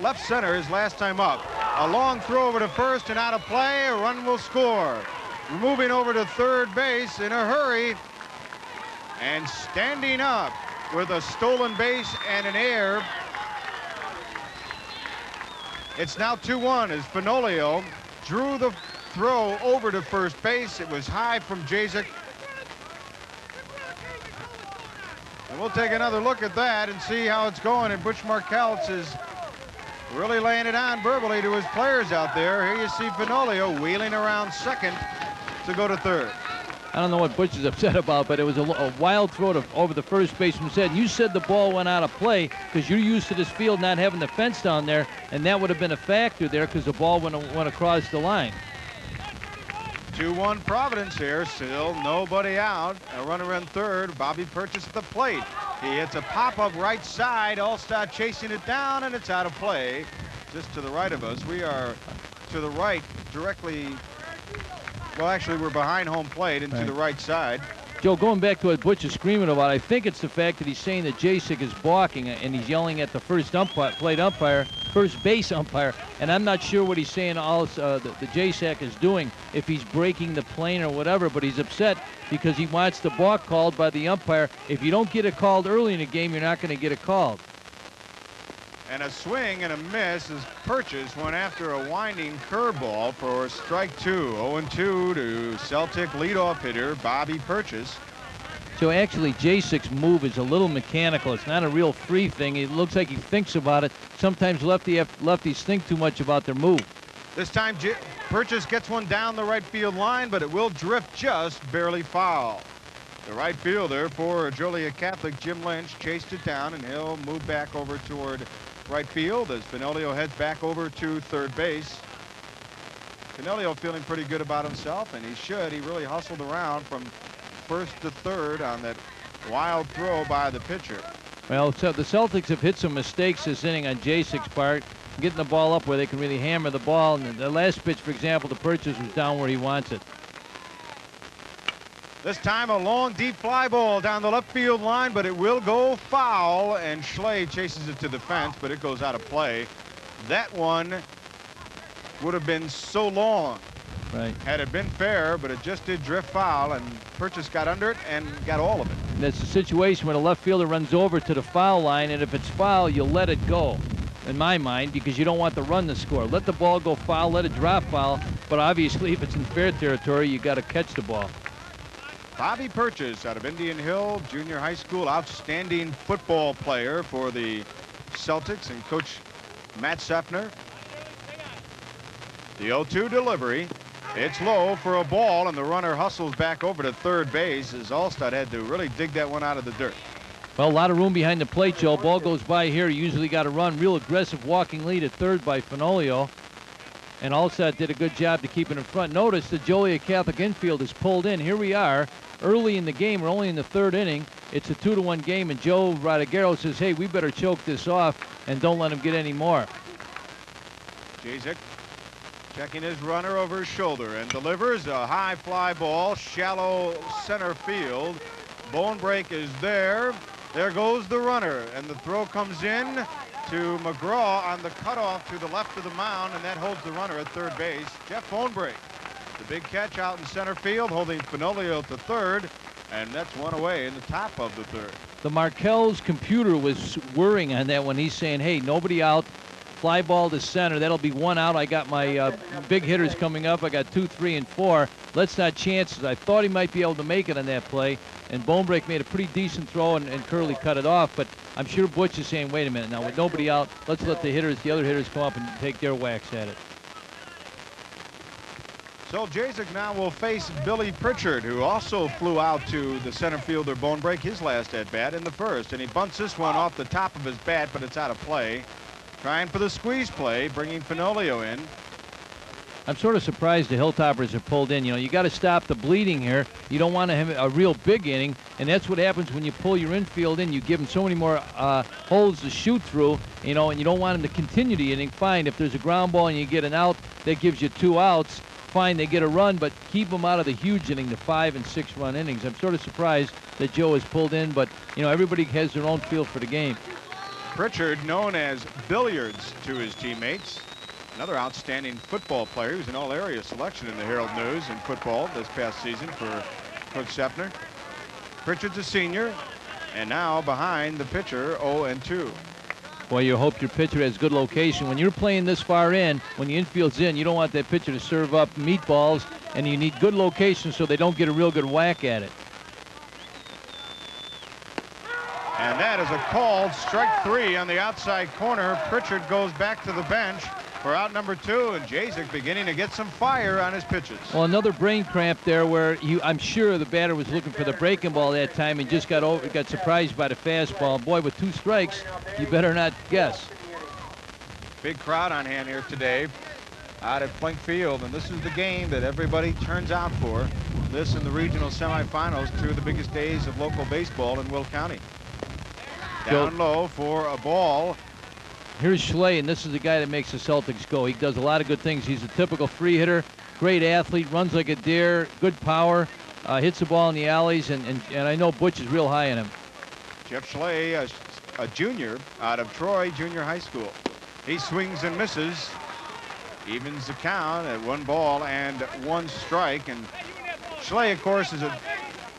left center his last time up. A long throw over to first and out of play. A run will score. Moving over to third base in a hurry and standing up with a stolen base and an error. It's now 2-1 as Fenolio drew the throw over to first base. It was high from Jasek. And we'll take another look at that and see how it's going. And Butch Markelts is really laying it on verbally to his players out there. Here you see Fenolio wheeling around second to go to third. I don't know what Butch is upset about, but it was a wild throw over the first baseman's head. You said the ball went out of play because you're used to this field not having the fence down there, and that would have been a factor there because the ball went across the line. 2-1 Providence here. Still nobody out. A runner in third. Bobby Purchase at the plate. He hits a pop-up right side. All-Star chasing it down, and it's out of play. Just to the right of us. We are to the right directly. Well, actually, we're behind home plate and to the right side. Joe, going back to what Butch is screaming about, I think it's the fact that he's saying that Jasek is balking, and he's yelling at the first base umpire, and I'm not sure what he's saying the Jasek is doing, if he's breaking the plane or whatever, but he's upset because he wants the balk called by the umpire. If you don't get it called early in the game, you're not going to get it called. And a swing and a miss as Purchase went after a winding curveball for strike 2. 0-2 to Celtic leadoff hitter Bobby Purchase. So actually, Jasek's move is a little mechanical. It's not a real free thing. It looks like he thinks about it. Sometimes lefties think too much about their move. This time, Purchase gets one down the right field line, but it will drift just barely foul. The right fielder for Joliet Catholic, Jim Lynch, chased it down, and he'll move back over toward right field as Fenolio heads back over to third base. Fenolio feeling pretty good about himself, and he should. He really hustled around from first to third on that wild throw by the pitcher. Well, so the Celtics have hit some mistakes this inning on Jasek's part, getting the ball up where they can really hammer the ball. And the last pitch, for example, the Purchase was down where he wants it. This time a long deep fly ball down the left field line, but it will go foul, and Schley chases it to the fence, but it goes out of play. That one would have been so long had it been fair, but it just did drift foul, and Purchase got under it and got all of it. And that's a situation where the left fielder runs over to the foul line, and if it's foul, you let it go. in my mind, because you don't want the run to score. Let the ball go foul, let it drop foul, but obviously if it's in fair territory, you got to catch the ball. Bobby Purchase out of Indian Hill Junior High School, outstanding football player for the Celtics, and Coach Matt Seffner. The 0-2 delivery. It's low for a ball, and the runner hustles back over to third base as Allstott had to really dig that one out of the dirt. Well, a lot of room behind the plate, Joe. Ball goes by here. You usually got to run. Real aggressive walking lead at third by Fenolio. And Allstott did a good job to keep it in front. Notice the Joliet Catholic infield is pulled in. Here we are early in the game. We're only in the third inning. It's a 2-1 game, and Joe Radagaro says, hey, we better choke this off and don't let him get any more. Jacek checking his runner over his shoulder and delivers a high fly ball, shallow center field. Bone break is there. There goes the runner, and the throw comes in to McGraw on the cutoff to the left of the mound, and that holds the runner at third base. Jeff Bonebreak, the big catch out in center field, holding Fenolio to third, and that's one away in the top of the third. The Markel's computer was whirring on that one. He's saying, hey, nobody out. Fly ball to center. That'll be one out. I got my big hitters coming up. I got 2, 3, and 4. Let's not chances. I thought he might be able to make it on that play, and Bonebreak made a pretty decent throw, and Curley cut it off. But I'm sure Butch is saying, wait a minute, now with nobody out, let's let the other hitters come up and take their whacks at it. So Jacek now will face Billy Pritchard, who also flew out to the center fielder Bonebreak his last at bat in the first, and he bunts this one off the top of his bat, but it's out of play. Trying for the squeeze play, bringing Fenolio in. I'm sort of surprised the Hilltoppers have pulled in. You know, you got to stop the bleeding here. You don't want to have a real big inning, and that's what happens when you pull your infield in. You give them so many more holes to shoot through, you know, and you don't want them to continue the inning. Fine, if there's a ground ball and you get an out, that gives you 2 outs. Fine, they get a run, but keep them out of the huge inning, the 5- and 6-run innings. I'm sort of surprised that Joe has pulled in, but, you know, everybody has their own feel for the game. Pritchard, known as Billiards to his teammates, another outstanding football player. He was an all-area selection in the Herald News in football this past season for Coach Seffner. Pritchard's a senior, and now behind the pitcher, 0-2. Well, you hope your pitcher has good location. When you're playing this far in, when the infield's in, you don't want that pitcher to serve up meatballs, and you need good location so they don't get a real good whack at it. And that is a called strike 3 on the outside corner. Pritchard goes back to the bench for out number 2, and Jacek beginning to get some fire on his pitches. Well, another brain cramp there where I'm sure the batter was looking for the breaking ball that time and just got surprised by the fastball. Boy, with 2 strikes, you better not guess. Big crowd on hand here today out at Flink Field, and this is the game that everybody turns out for. This and the regional semifinals, 2 of the biggest days of local baseball in Will County. Down low for a ball. Here's Schley, and this is the guy that makes the Celtics go. He does a lot of good things. He's a typical free hitter, great athlete, runs like a deer, good power, hits the ball in the alleys, and I know Butch is real high on him. Jeff Schley, a junior out of Troy Junior High School. He swings and misses, evens the count at 1 ball and 1 strike. And Schley, of course, is a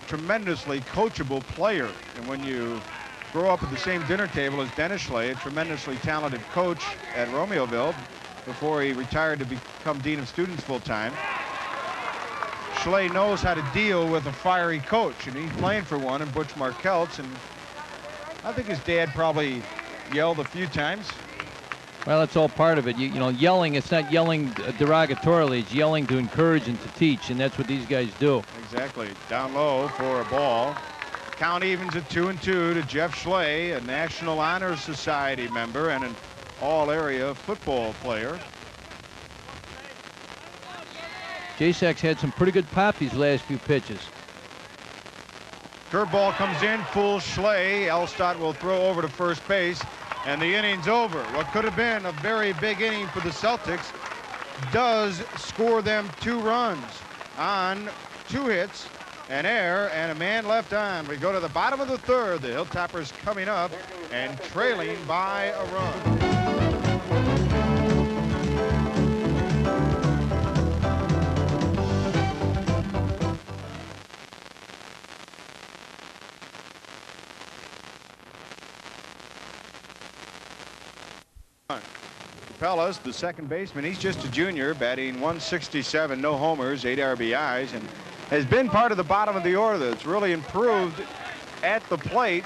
tremendously coachable player, and when you grow up at the same dinner table as Dennis Schley, a tremendously talented coach at Romeoville before he retired to become Dean of Students full-time. Schley knows how to deal with a fiery coach, and he's playing for one in Butch Markelts, and I think his dad probably yelled a few times. Well, that's all part of it. You know, yelling, it's not yelling derogatorily, it's yelling to encourage and to teach, and that's what these guys do. Exactly. Down low for a ball. Count evens at 2-2 to Jeff Schley, a National Honor Society member and an all-area football player. Jacek's had some pretty good pop these last few pitches. Curveball comes in, full Schley. Allstott will throw over to first base, and the inning's over. What could have been a very big inning for the Celtics does score them 2 runs on 2 hits. An error and a man left on. We go to the bottom of the third. The Hilltoppers coming up and trailing by a run. Capellas, the second baseman, he's just a junior, batting 167, no homers, 8 RBIs, and has been part of the bottom of the order that's really improved at the plate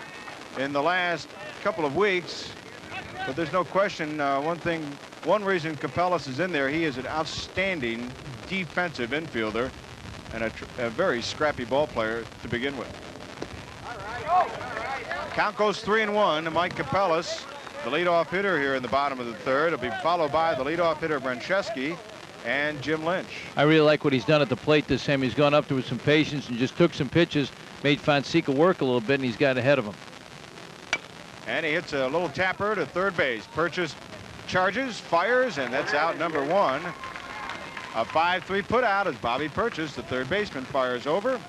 in the last couple of weeks. But there's no question, one reason Capellas is in there, he is an outstanding defensive infielder and a very scrappy ball player to begin with. Count goes 3-1 to Mike Capellas, the leadoff hitter here in the bottom of the third. It'll be followed by the leadoff hitter Brancheski and Jim Lynch. I really like what he's done at the plate this time. He's gone up to with some patience and just took some pitches, made Fonseca work a little bit, and he's got ahead of him. And he hits a little tapper to third base. Purchase charges, fires, and that's out number 1. A 5-3 put out as Bobby Purchase, the third baseman, fires over.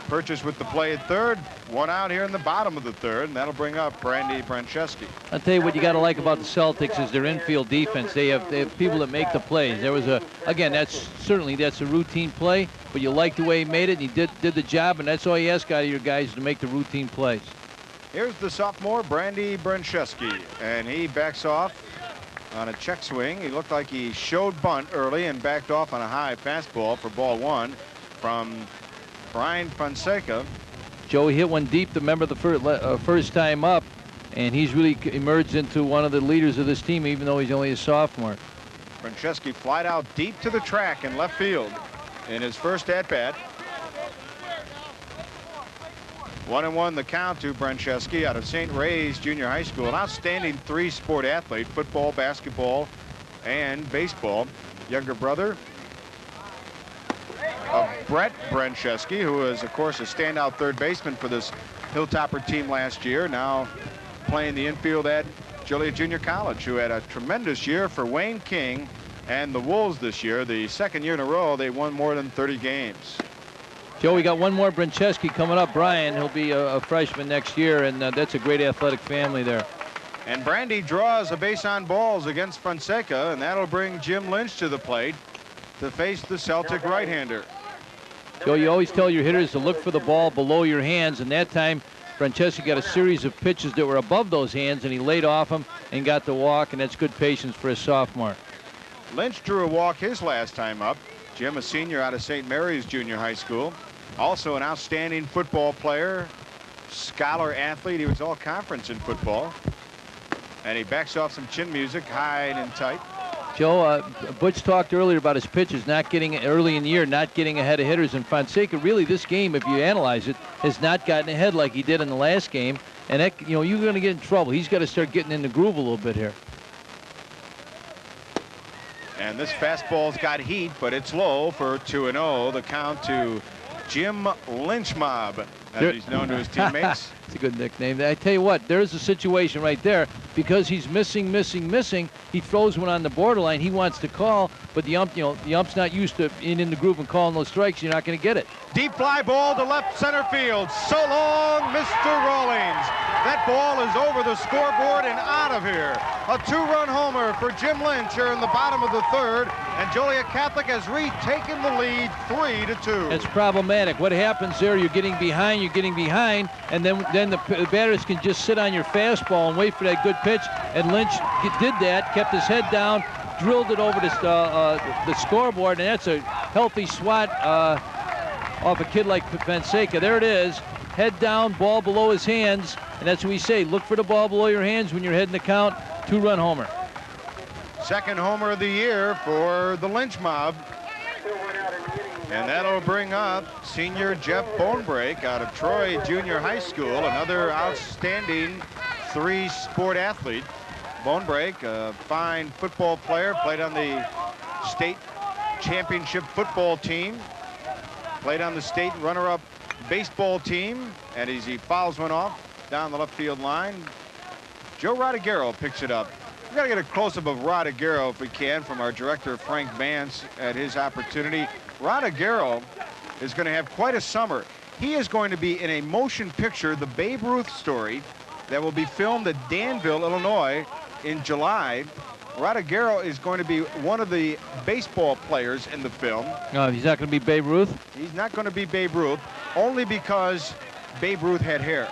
Purchase with the play at third. 1 out here in the bottom of the third, and that'll bring up Brandy Brancheski. I'll tell you what you got to like about the Celtics is their infield defense. They have people that make the plays. There was again, that's a routine play, but you like the way he made it, and he did the job, and that's all you ask out of your guys, to make the routine plays. Here's the sophomore, Brandy Brancheski, and he backs off on a check swing. He looked like he showed bunt early and backed off on a high fastball for ball 1 from Brian Fonseca. Joe hit one deep, remember the first time up, and he's really emerged into one of the leaders of this team, even though he's only a sophomore. Brancheski flied out deep to the track in left field in his first at-bat. 1-1 the count to Brancheski out of St. Ray's Junior High School. An outstanding 3-sport athlete, football, basketball, and baseball. Younger brother of Brett Brancheski, who is, of course, a standout third baseman for this Hilltopper team last year, now playing the infield at Joliet Junior College, who had a tremendous year for Wayne King and the Wolves this year. The second year in a row, they won more than 30 games. Joe, we got one more Brancheski coming up. Brian, he'll be a freshman next year, and that's a great athletic family there. And Brandy draws a base on balls against Fonseca, and that'll bring Jim Lynch to the plate to face the Celtic right-hander. Joe, you always tell your hitters to look for the ball below your hands, and that time Brancheski got a series of pitches that were above those hands, and he laid off them and got the walk, and that's good patience for a sophomore. Lynch drew a walk his last time up. Jim, a senior out of St. Mary's Junior High School. Also an outstanding football player, scholar athlete. He was all conference in football. And he backs off some chin music, high and tight. Joe, Butch talked earlier about his pitches not getting early in the year, not getting ahead of hitters. And Fonseca, really, this game, if you analyze it, has not gotten ahead like he did in the last game. And that, you're going to get in trouble. He's got to start getting in the groove a little bit here. And this fastball's got heat, but it's low for 2-0. The count to Jim Lynch Mob, as he's known to his teammates. It's a good nickname. I tell you what, there's a situation right there. Because he's missing, he throws one on the borderline. He wants to call, but the ump's not used to being in the groove and calling those strikes. You're not going to get it. Deep fly ball to left center field. So long, Mr. Rawlings. That ball is over the scoreboard and out of here. A 2-run homer for Jim Lynch here in the bottom of the third, and Joliet Catholic has retaken the lead 3-2. It's problematic. What happens there, you're getting behind, and then the batters can just sit on your fastball and wait for that good pitch, and Lynch did that, kept his head down, drilled it over the scoreboard, and that's a healthy swat off a kid like Fonseca. There it is, head down, ball below his hands, and that's what we say, look for the ball below your hands when you're heading the count. 2-run homer. Second homer of the year for the Lynch Mob. And that'll bring up senior Jeff Bonebreak out of Troy Junior High School, another outstanding 3-sport athlete. Bonebreak, a fine football player, played on the state championship football team, played on the state runner-up baseball team, and as he fouls one off down the left field line, Joe Rodiguero picks it up. We've got to get a close-up of Rodiguero if we can from our director Frank Vance at his opportunity. Rodiguero is going to have quite a summer. He is going to be in a motion picture, The Babe Ruth Story, that will be filmed at Danville, Illinois in July. Rodiguero is going to be one of the baseball players in the film. He's not going to be Babe Ruth? He's not going to be Babe Ruth, only because Babe Ruth had hair.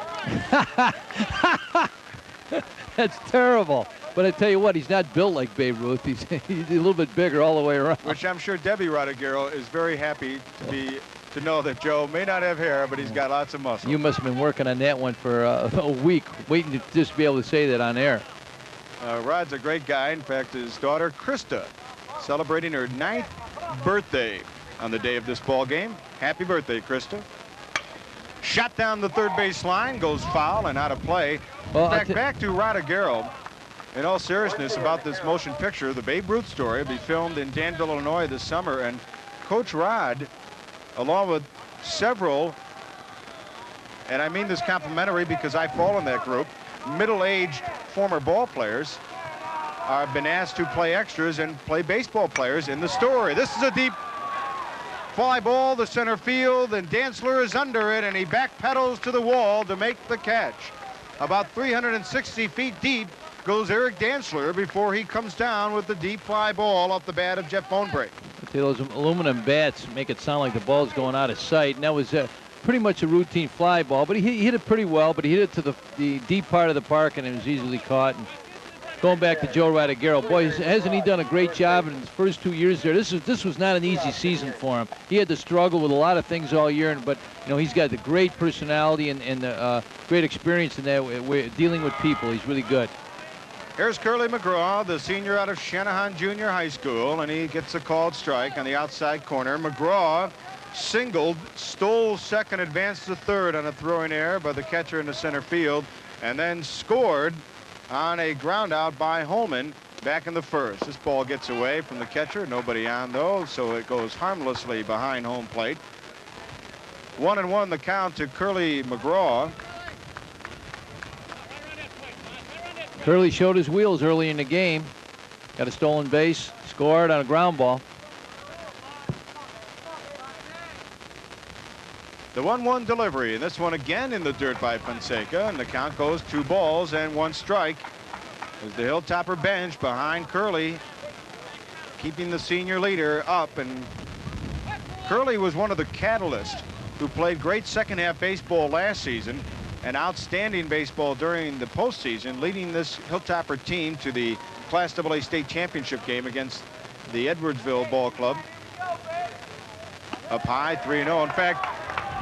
That's terrible. But I tell you what, he's not built like Babe Ruth. He's a little bit bigger all the way around. Which I'm sure Debbie Rodagero is very happy to know that Joe may not have hair, but he's got lots of muscle. You must have been working on that one for a week, waiting to just be able to say that on air. Rod's a great guy. In fact, his daughter, Krista, celebrating her 9th birthday on the day of this ball game. Happy birthday, Krista. Shot down the third base line, goes foul and out of play. Well, in fact, back to Rodagero. In all seriousness about this motion picture, the Babe Ruth story will be filmed in Danville, Illinois this summer, and Coach Rod, along with several, and I mean this complimentary because I fall in that group, middle-aged former ball players, have been asked to play extras and play baseball players in the story. This is a deep fly ball to center field, and Dantzler is under it, and he backpedals to the wall to make the catch. About 360 feet deep goes Eric Dantzler before he comes down with the deep fly ball off the bat of Jeff Bonebrake. Those aluminum bats make it sound like the ball's going out of sight, and that was pretty much a routine fly ball, but he hit it pretty well, but he hit it to the deep part of the park, and it was easily caught. And going back to Joe Rodagero, boy, hasn't he done a great job in his first 2 years there? This was not an easy season for him. He had to struggle with a lot of things all year, but you know, he's got the great personality and great experience in that dealing with people. He's really good. Here's Curly McGraw, the senior out of Shanahan Junior High School, and he gets a called strike on the outside corner. McGraw singled, stole second, advanced to third on a throwing error by the catcher in the center field, and then scored on a ground out by Holman back in the first. This ball gets away from the catcher, nobody on though, so it goes harmlessly behind home plate. 1-1 the count to Curly McGraw. Curly showed his wheels early in the game. Got a stolen base, scored on a ground ball. The 1-1 delivery, and this one again in the dirt by Fonseca, and the count goes 2 balls and 1 strike as the Hilltopper bench behind Curly, keeping the senior leader up. And Curly was one of the catalysts who played great second half baseball last season and outstanding baseball during the postseason, leading this Hilltopper team to the Class AA state championship game against the Edwardsville Ball Club. Up high, 3-0. In fact,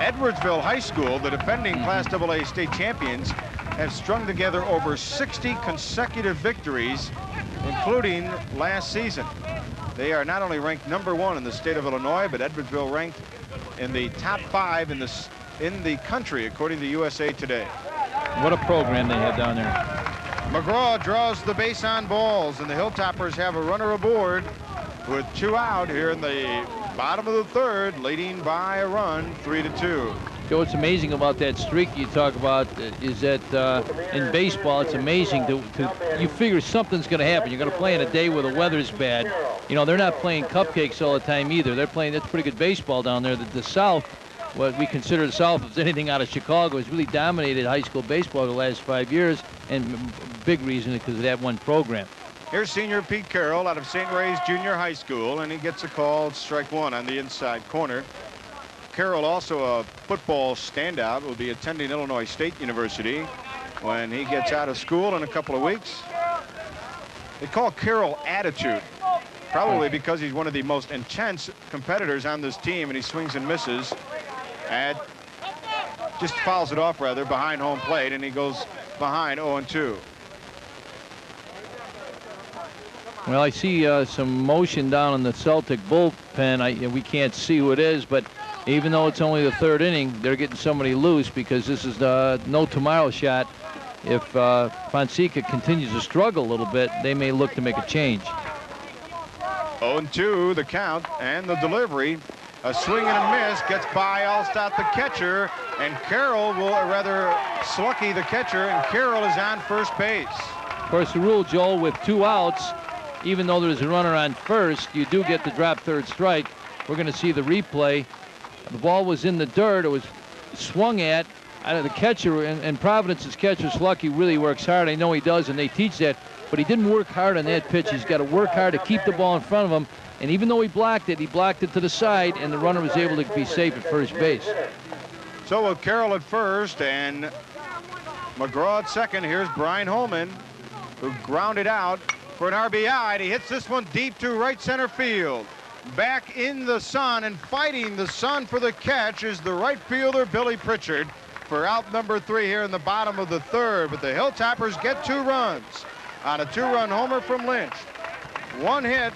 Edwardsville High School, the defending Class AA state champions, have strung together over 60 consecutive victories, including last season. They are not only ranked #1 in the state of Illinois, but Edwardsville ranked in the top 5 in the country, according to USA Today. What a program they have down there. McGraw draws the base on balls, and the Hilltoppers have a runner aboard with 2 out here in the bottom of the third, leading by a run, 3-2. Joe, what's amazing about that streak you talk about is that in baseball, it's amazing you figure something's going to happen. You're going to play in a day where the weather's bad. You know, they're not playing cupcakes all the time either. They're playing, that's pretty good baseball down there. The South, what we consider the South, if anything out of Chicago, has really dominated high school baseball the last 5 years, and big reason because of that one program. Here's senior Pete Carroll out of St. Ray's Junior High School, and he gets a call, strike 1 on the inside corner. Carroll, also a football standout, will be attending Illinois State University when he gets out of school in a couple of weeks. They call Carroll Attitude, probably because he's one of the most intense competitors on this team, and he swings and misses and just fouls it off rather behind home plate, and he goes behind 0-2. Well, I see some motion down in the Celtic bullpen. We can't see who it is, but even though it's only the third inning, they're getting somebody loose because this is no tomorrow shot. If Fonseca continues to struggle a little bit, they may look to make a change. 0-2 the count and the delivery. A swing and a miss gets by Alstott, the catcher, and Carroll will rather Slucky, the catcher, and Carroll is on first base. Of course, the rule, Joel, with 2 outs, even though there's a runner on first, you do get the drop third strike. We're going to see the replay. The ball was in the dirt. It was swung at. The catcher, and Providence's catcher, Slucky, really works hard. I know he does, and they teach that. But he didn't work hard on that pitch. He's got to work hard to keep the ball in front of him. And even though he blocked it to the side, and the runner was able to be safe at first base. So with Carroll at first and McGraw at second, here's Brian Holman. who grounded out for an RBI. And he hits this one deep to right center field. Back in the sun and fighting the sun for the catch is the right fielder, Billy Pritchard, for out number 3 here in the bottom of the 3rd. But the Hilltoppers get 2 runs on a 2-run homer from Lynch. 1 hit,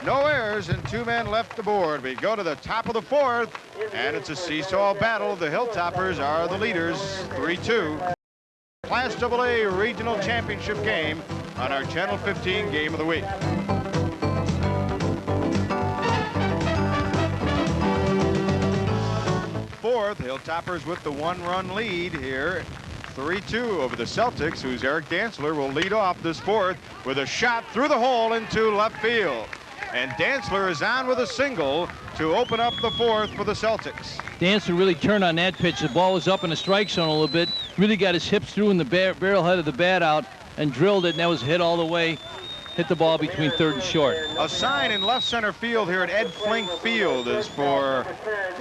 no errors, and 2 men left aboard. We go to the top of the 4th, and it's a seesaw battle. The Hilltoppers are the leaders, 3-2. Class AA Regional Championship game on our Channel 15 Game of the Week. Fourth, Hilltoppers with the 1-run lead here, 3-2 over the Celtics, whose Eric Dantzler will lead off this 4th with a shot through the hole into left field. And Dantzler is on with a single to open up the 4th for the Celtics. Dantzler really turned on that pitch. The ball was up in the strike zone a little bit. Really got his hips through in the barrel head of the bat out and drilled it, and that was hit all the way. Hit the ball between 3rd and short. A sign in left center field here at Ed Flink Field is for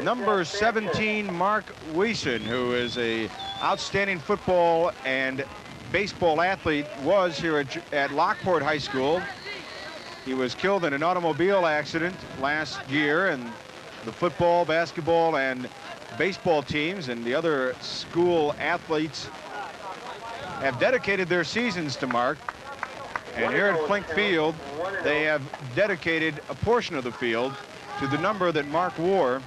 number 17, Mark Wiesen, who is a outstanding football and baseball athlete, was here at Lockport High School. He was killed in an automobile accident last year, and the football, basketball, and baseball teams and the other school athletes have dedicated their seasons to Mark. And here at Flink Field, they have dedicated a portion of the field to the number that Mark wore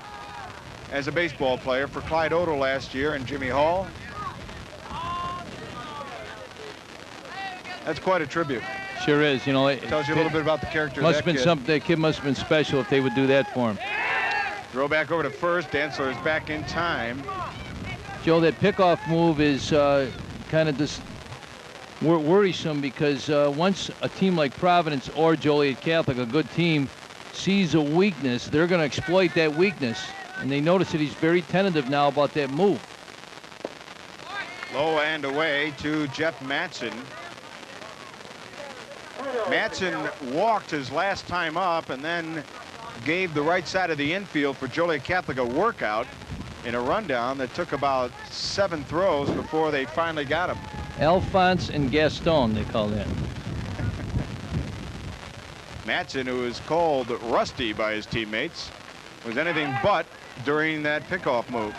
as a baseball player for Clyde Odell last year and Jimmy Hall. That's quite a tribute. Sure is. You know, it tells you a little bit about the character must of that have been kid. something. That kid must have been special if they would do that for him. Throw back over to first. Dantzler is back in time. Joe, that pickoff move is kind of just worrisome because once a team like Providence or Joliet Catholic, a good team, sees a weakness, they're going to exploit that weakness. And they notice that he's very tentative now about that move. Low and away to Jeff Matson. Matson walked his last time up and then gave the right side of the infield for Joliet Catholic a workout in a rundown that took about 7 throws before they finally got him. Alphonse and Gaston, they call that. Matson, who is called Rusty by his teammates, was anything but during that pickoff move.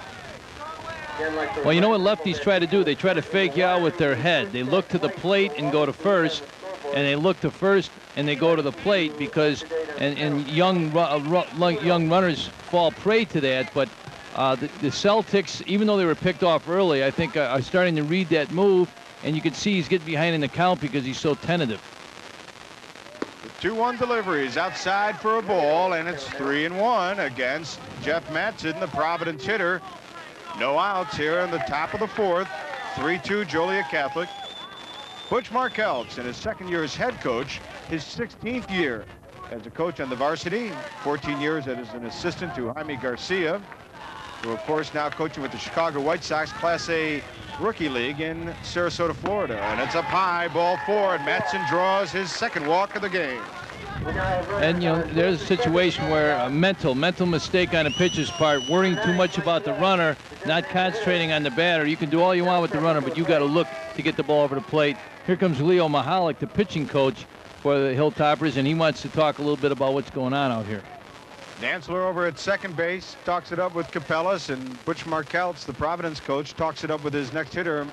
Well, you know what lefties try to do? They try to fake you out with their head. They look to the plate and go to first, and they look to first and they go to the plate because, and young runners fall prey to that. But the Celtics, even though they were picked off early, I think are starting to read that move, and you can see he's getting behind in the count because he's so tentative. The 2-1 deliveries outside for a ball, and it's 3-1 against Jeff Matson, the Providence hitter. No outs here in the top of the 4th. 3-2 Joliet Catholic. Butch Markelts in his 2nd year as head coach, his 16th year as a coach on the varsity, 14 years as an assistant to Jaime Garcia, who of course now coaching with the Chicago White Sox Class A Rookie League in Sarasota, Florida. And it's up high, ball 4, and Matson draws his 2nd walk of the game. And, you know, there's a situation where a mental mistake on a pitcher's part, worrying too much about the runner, not concentrating on the batter. You can do all you want with the runner, but you got to look to get the ball over the plate. Here comes Leo Mahalik, the pitching coach for the Hilltoppers, and he wants to talk a little bit about what's going on out here. Dantzler over at second base talks it up with Capellas, and Butch Markelts, the Providence coach, talks it up with his next hitter,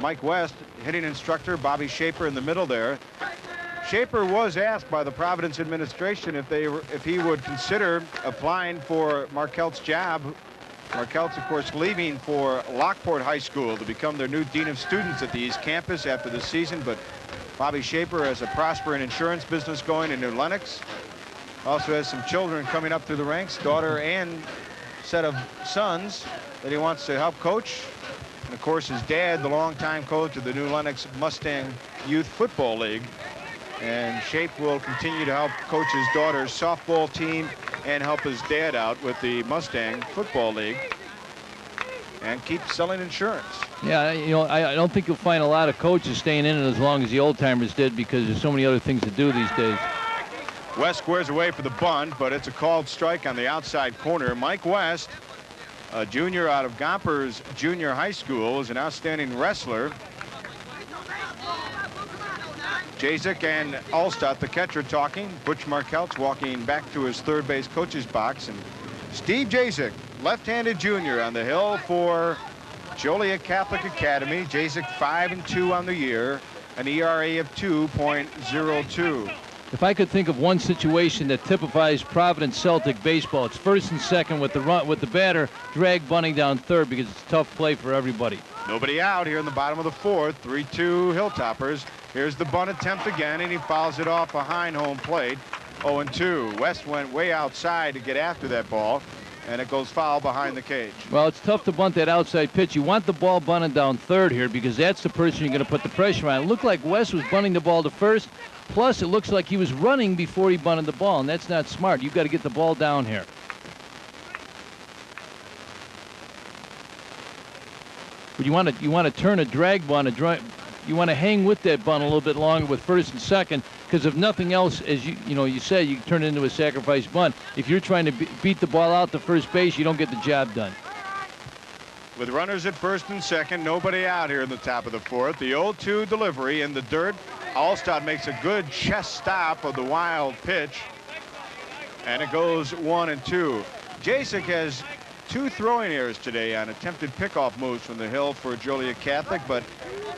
Mike West, hitting instructor Bobby Shaper in the middle there. Shaper was asked by the Providence administration if he would consider applying for Markelt's job. Markelt's, of course, leaving for Lockport High School to become their new dean of students at the East Campus after the season. But Bobby Shaper has a prospering insurance business going in New Lenox. Also has some children coming up through the ranks, daughter and set of sons that he wants to help coach. And of course, his dad, the longtime coach of the New Lenox Mustang Youth Football League. And Shape will continue to help coach his daughter's softball team and help his dad out with the Mustang Football League and keep selling insurance. Yeah, you know, I don't think you'll find a lot of coaches staying in it as long as the old-timers did because there's so many other things to do these days. West squares away for the bunt, but it's a called strike on the outside corner. Mike West, a junior out of Gompers Junior High School, is an outstanding wrestler. Jasek and Allstott, the catcher, talking. Butch Markeltz walking back to his third base coach's box. And Steve Jasek, left-handed junior on the hill for Joliet Catholic Academy. Jasek 5-2 on the year, an ERA of 2.02. If I could think of one situation that typifies Providence Celtic baseball, it's first and second with the batter drag bunting down third, because it's a tough play for everybody. Nobody out here in the bottom of the fourth. 3-2 Hilltoppers. Here's the bunt attempt again, and he fouls it off behind home plate. 0-2. West went way outside to get after that ball, and it goes foul behind the cage. Well, it's tough to bunt that outside pitch. You want the ball bunted down third here, because that's the person you're going to put the pressure on. It looked like West was bunting the ball to first, plus it looks like he was running before he bunted the ball, and that's not smart. You've got to get the ball down here. But you want to turn a drag bunt, you want to hang with that bunt a little bit longer with first and second, because if nothing else, as you said, you turn it into a sacrifice bunt. If you're trying to beat the ball out to first base, you don't get the job done. With runners at first and second, nobody out here in the top of the fourth. The 0-2 delivery in the dirt. Allstott makes a good chest stop of the wild pitch, and it goes 1-2. Jasek has 2 throwing errors today on attempted pickoff moves from the hill for Joliet Catholic, but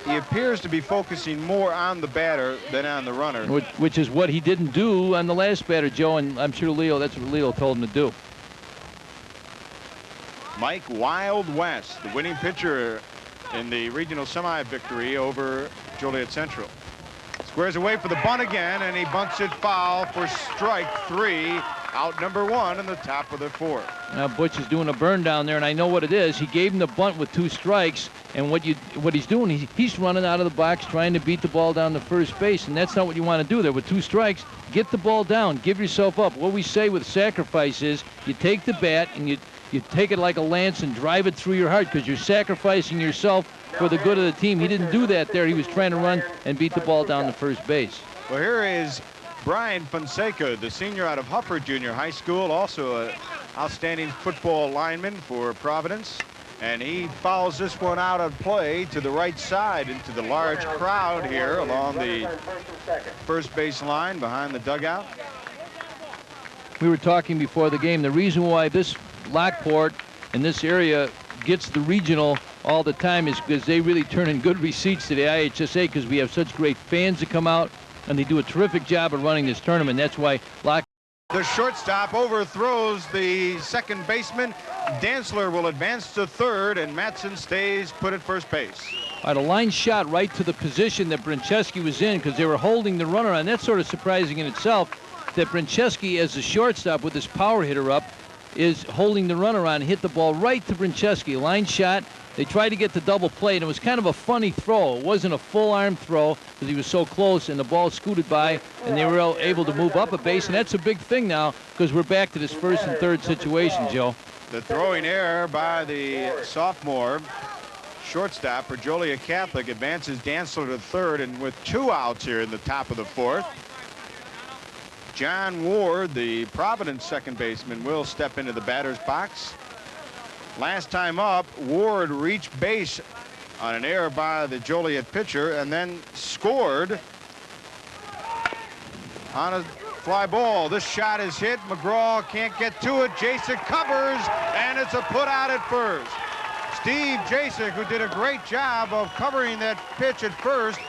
he appears to be focusing more on the batter than on the runner. Which is what he didn't do on the last batter, Joe, and I'm sure that's what Leo told him to do. Mike Wild West, the winning pitcher in the regional semi-victory over Joliet Central. Squares away for the bunt again, and he bunts it foul for strike 3. Out number 1 in the top of the fourth. Now Butch is doing a burn down there, and I know what it is. He gave him the bunt with 2 strikes, and what he's doing, he's running out of the box trying to beat the ball down to first base, and that's not what you want to do there. With 2 strikes, get the ball down, give yourself up. What we say with sacrifice is you take the bat and you take it like a lance and drive it through your heart, because you're sacrificing yourself for the good of the team. He didn't do that there. He was trying to run and beat the ball down to first base. Well, here is Brian Fonseca, the senior out of Huffer Junior High School, also an outstanding football lineman for Providence. And he fouls this one out of play to the right side into the large crowd here along the first base line behind the dugout. We were talking before the game. The reason why this Lockport and this area gets the regional all the time is because they really turn in good receipts to the IHSA, because we have such great fans that come out, and they do a terrific job of running this tournament. That's why the shortstop overthrows the second baseman. Dantzler will advance to third, and Matson stays put at first base. All right, a line shot right to the position that Brincheski was in, because they were holding the runner on. That's sort of surprising in itself, that Brincheski, as the shortstop with his power hitter up, is holding the runner on, hit the ball right to Brincheski. Line shot. They tried to get the double play, and it was kind of a funny throw. It wasn't a full arm throw because he was so close, and the ball scooted by, and they were able to move up a base, and that's a big thing now, because we're back to this first and third situation, Joe. The throwing error by the sophomore shortstop for Joliet Catholic advances Dantzler to third, and with 2 outs here in the top of the fourth, John Ward, the Providence second baseman, will step into the batter's box. Last time up, Ward reached base on an error by the Joliet pitcher and then scored on a fly ball. This shot is hit. McGraw can't get to it. Jasek covers, and it's a put out at first. Steve Jasek, who did a great job of covering that pitch at first,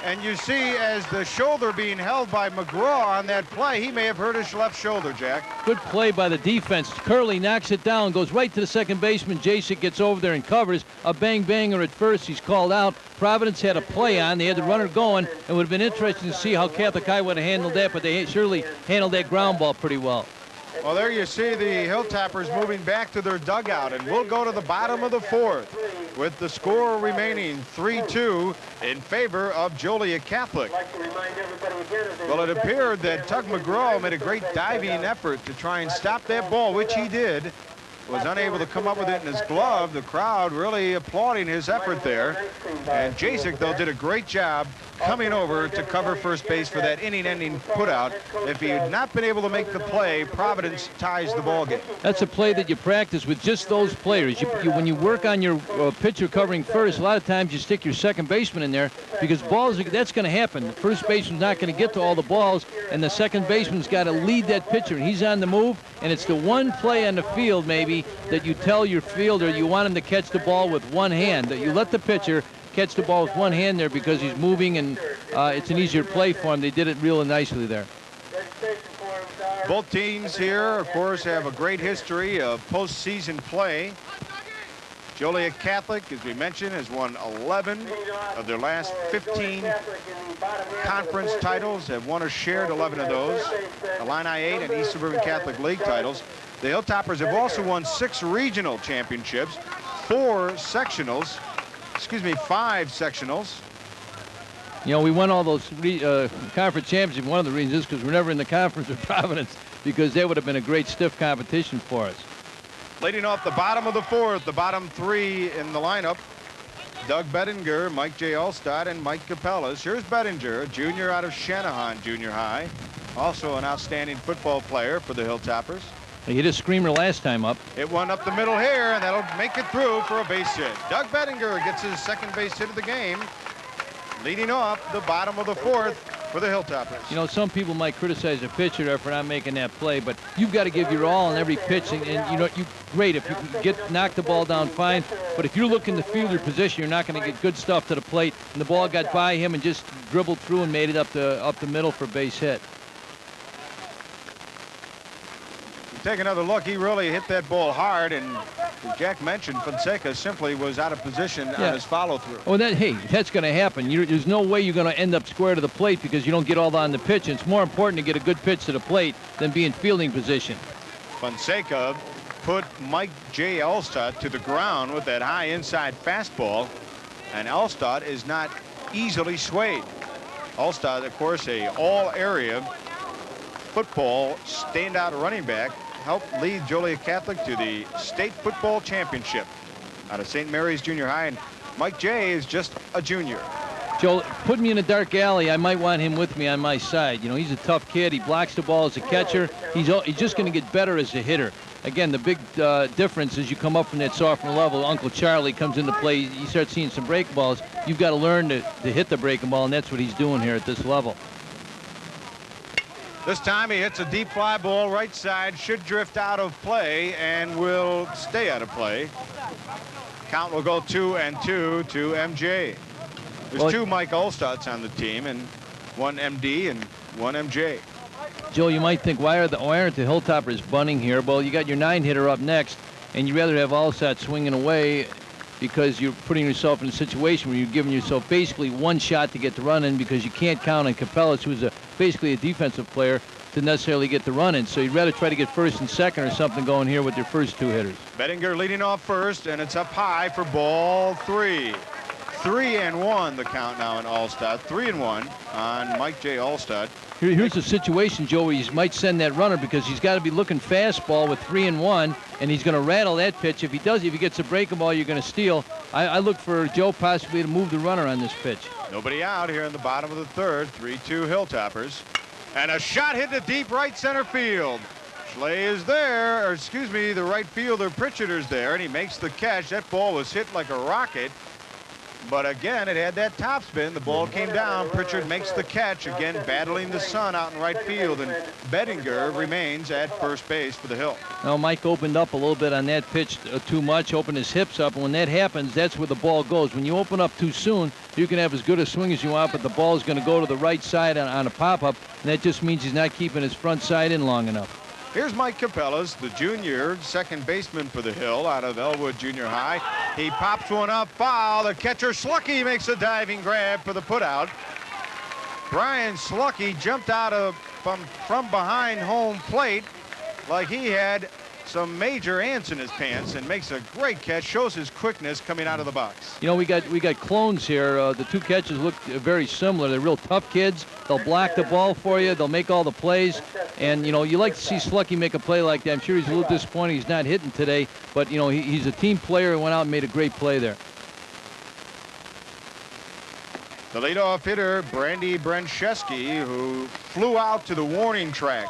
and you see as the shoulder being held by McGraw on that play, he may have hurt his left shoulder, Jack. Good play by the defense. Curley knocks it down, goes right to the second baseman. Jasek gets over there and covers. A bang-banger at first. He's called out. Providence had a play on. They had the runner going. It would have been interesting to see how Catholic High would have handled that, but they surely handled that ground ball pretty well. Well, there you see the Hilltoppers moving back to their dugout, and we'll go to the bottom of the fourth with the score remaining 3-2 in favor of Joliet Catholic. Well, it appeared that Tug McGraw made a great diving effort to try and stop that ball, which he did. was unable to come up with it in his glove. The crowd really applauding his effort there. And Jasek, though, did a great job coming over to cover first base for that inning-ending putout. If he had not been able to make the play, Providence ties the ball game. That's a play that you practice with just those players. When you work on your pitcher covering first, a lot of times you stick your second baseman in there because that's going to happen. The first baseman's not going to get to all the balls, and the second baseman's got to lead that pitcher, and he's on the move, and it's the one play on the field maybe that you tell your fielder you want him to catch the ball with one hand, that you let the pitcher catch the ball with one hand there because he's moving, and it's an easier play for him. They did it really nicely there. Both teams here, of course, have a great history of postseason play. Joliet Catholic, as we mentioned, has won 11 of their last 15 conference titles, have won or shared 11 of those. Illini 8 and East Suburban Catholic League titles. The Hilltoppers have also won 6 regional championships, 5 sectionals. You know, we won all those conference championships. One of the reasons is because we're never in the conference with Providence, because that would have been a great stiff competition for us. Leading off the bottom of the 4th, the bottom 3 in the lineup, Doug Bettinger, Mike J. Ulstad, and Mike Capellas. Here's Bettinger, a junior out of Shanahan Junior High, also an outstanding football player for the Hilltoppers. He hit a screamer last time up. It went up the middle here, and that'll make it through for a base hit. Doug Bettinger gets his second base hit of the game, leading off the bottom of the 4th for the Hilltoppers. You know, some people might criticize a pitcher there for not making that play, but you've got to give your all on every pitch, and you know, great if you can knock the ball down, fine. But if you're looking to field your position, you're not going to get good stuff to the plate. And the ball got by him and just dribbled through and made it up the middle for base hit. Take another look. He really hit that ball hard, and as Jack mentioned, Fonseca simply was out of position on his follow-through. Oh, that's going to happen. There's no way you're going to end up square to the plate because you don't get all on the pitch. And it's more important to get a good pitch to the plate than be in fielding position. Fonseca put Mike J. Elstad to the ground with that high inside fastball, and Elstad is not easily swayed. Elstad, of course, a all-area football standout running back, helped lead Joliet Catholic to the state football championship out of St. Mary's Junior High, and Mike J. is just a junior. Joe, put me in a dark alley. I might want him with me on my side. You know, he's a tough kid. He blocks the ball as a catcher. He's just going to get better as a hitter. Again, the big difference is you come up from that sophomore level. Uncle Charlie comes into play. You start seeing some break balls. You've got to learn to hit the breaking ball, and that's what he's doing here at this level. This time he hits a deep fly ball right side, should drift out of play and will stay out of play. Count will go 2-2 to MJ. There's 2 Mike Ulstads on the team, and 1 MD and 1 MJ. Joe, you might think, why aren't the Hilltoppers bunting here? Well, you got your 9-hitter up next, and you'd rather have Ulstad swinging away because you're putting yourself in a situation where you're giving yourself basically one shot to get the run in, because you can't count on Capellas, who's basically a defensive player, to necessarily get the run in. So you'd rather try to get first and second or something going here with your first 2 hitters. Bettinger leading off first, and it's up high for ball 3. 3-1 the count now in Ulstad. 3-1 on Mike J. Ulstad. Here's the situation, Joe, where he might send that runner because he's got to be looking fastball with 3-1, and he's going to rattle that pitch. If he gets a breaking ball, you're going to steal. I look for Joe possibly to move the runner on this pitch. Nobody out here in the bottom of the 3rd. 3-2 Hilltoppers. And a shot hit to deep right center field. Schley is there, or excuse me, the right fielder Pritchard is there, and he makes the catch. That ball was hit like a rocket. But again, it had that topspin. The ball came down. Pritchard makes the catch, again battling the sun out in right field, and Bettinger remains at first base for the Hill. Now, Mike opened up a little bit on that pitch too much, opened his hips up, and when that happens, that's where the ball goes. When you open up too soon, you can have as good a swing as you want, but the ball is going to go to the right side on a pop-up, and that just means he's not keeping his front side in long enough. Here's Mike Capellas, the junior second baseman for the Hill out of Elwood Junior High. He pops one up foul. The catcher Slucky makes a diving grab for the putout. Brian Slucky jumped out from behind home plate like he had some major ants in his pants and makes a great catch, shows his quickness coming out of the box. You know, we got clones here. The two catches look very similar. They're real tough kids. They'll block the ball for you. They'll make all the plays. And, you know, you like to see Slucky make a play like that. I'm sure he's a little disappointed he's not hitting today. But, you know, he's a team player and went out and made a great play there. The leadoff hitter, Brandy Brencheski, who flew out to the warning track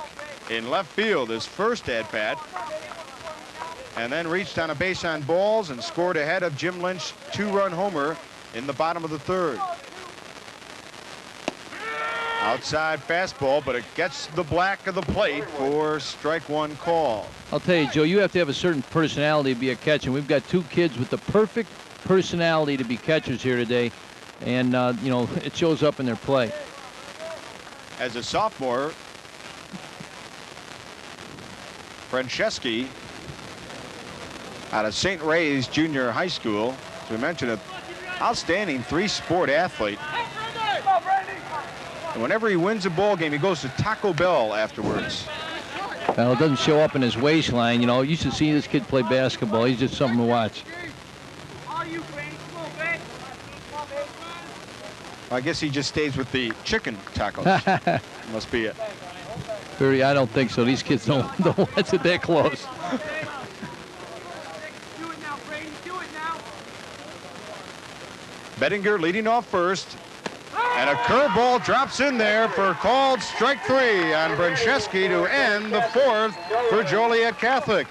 in left field his first at-bat, and then reached on a base on balls and scored ahead of Jim Lynch's 2-run homer in the bottom of the third. Outside fastball, but it gets the black of the plate for strike one call. I'll tell you, Joe, you have to have a certain personality to be a catcher. We've got two kids with the perfect personality to be catchers here today. And, you know, it shows up in their play. As a sophomore, Brencheski out of St. Ray's Junior High School, as we mentioned, an outstanding three-sport athlete. And whenever he wins a ball game, he goes to Taco Bell afterwards. Well, it doesn't show up in his waistline. You know, you should see this kid play basketball. He's just something to watch. I guess he just stays with the chicken tacos. Must be it. I don't think so. These kids don't watch it that close. Bettinger leading off first. And a curveball drops in there for called strike three on Brencheski to end the fourth for Joliet Catholic.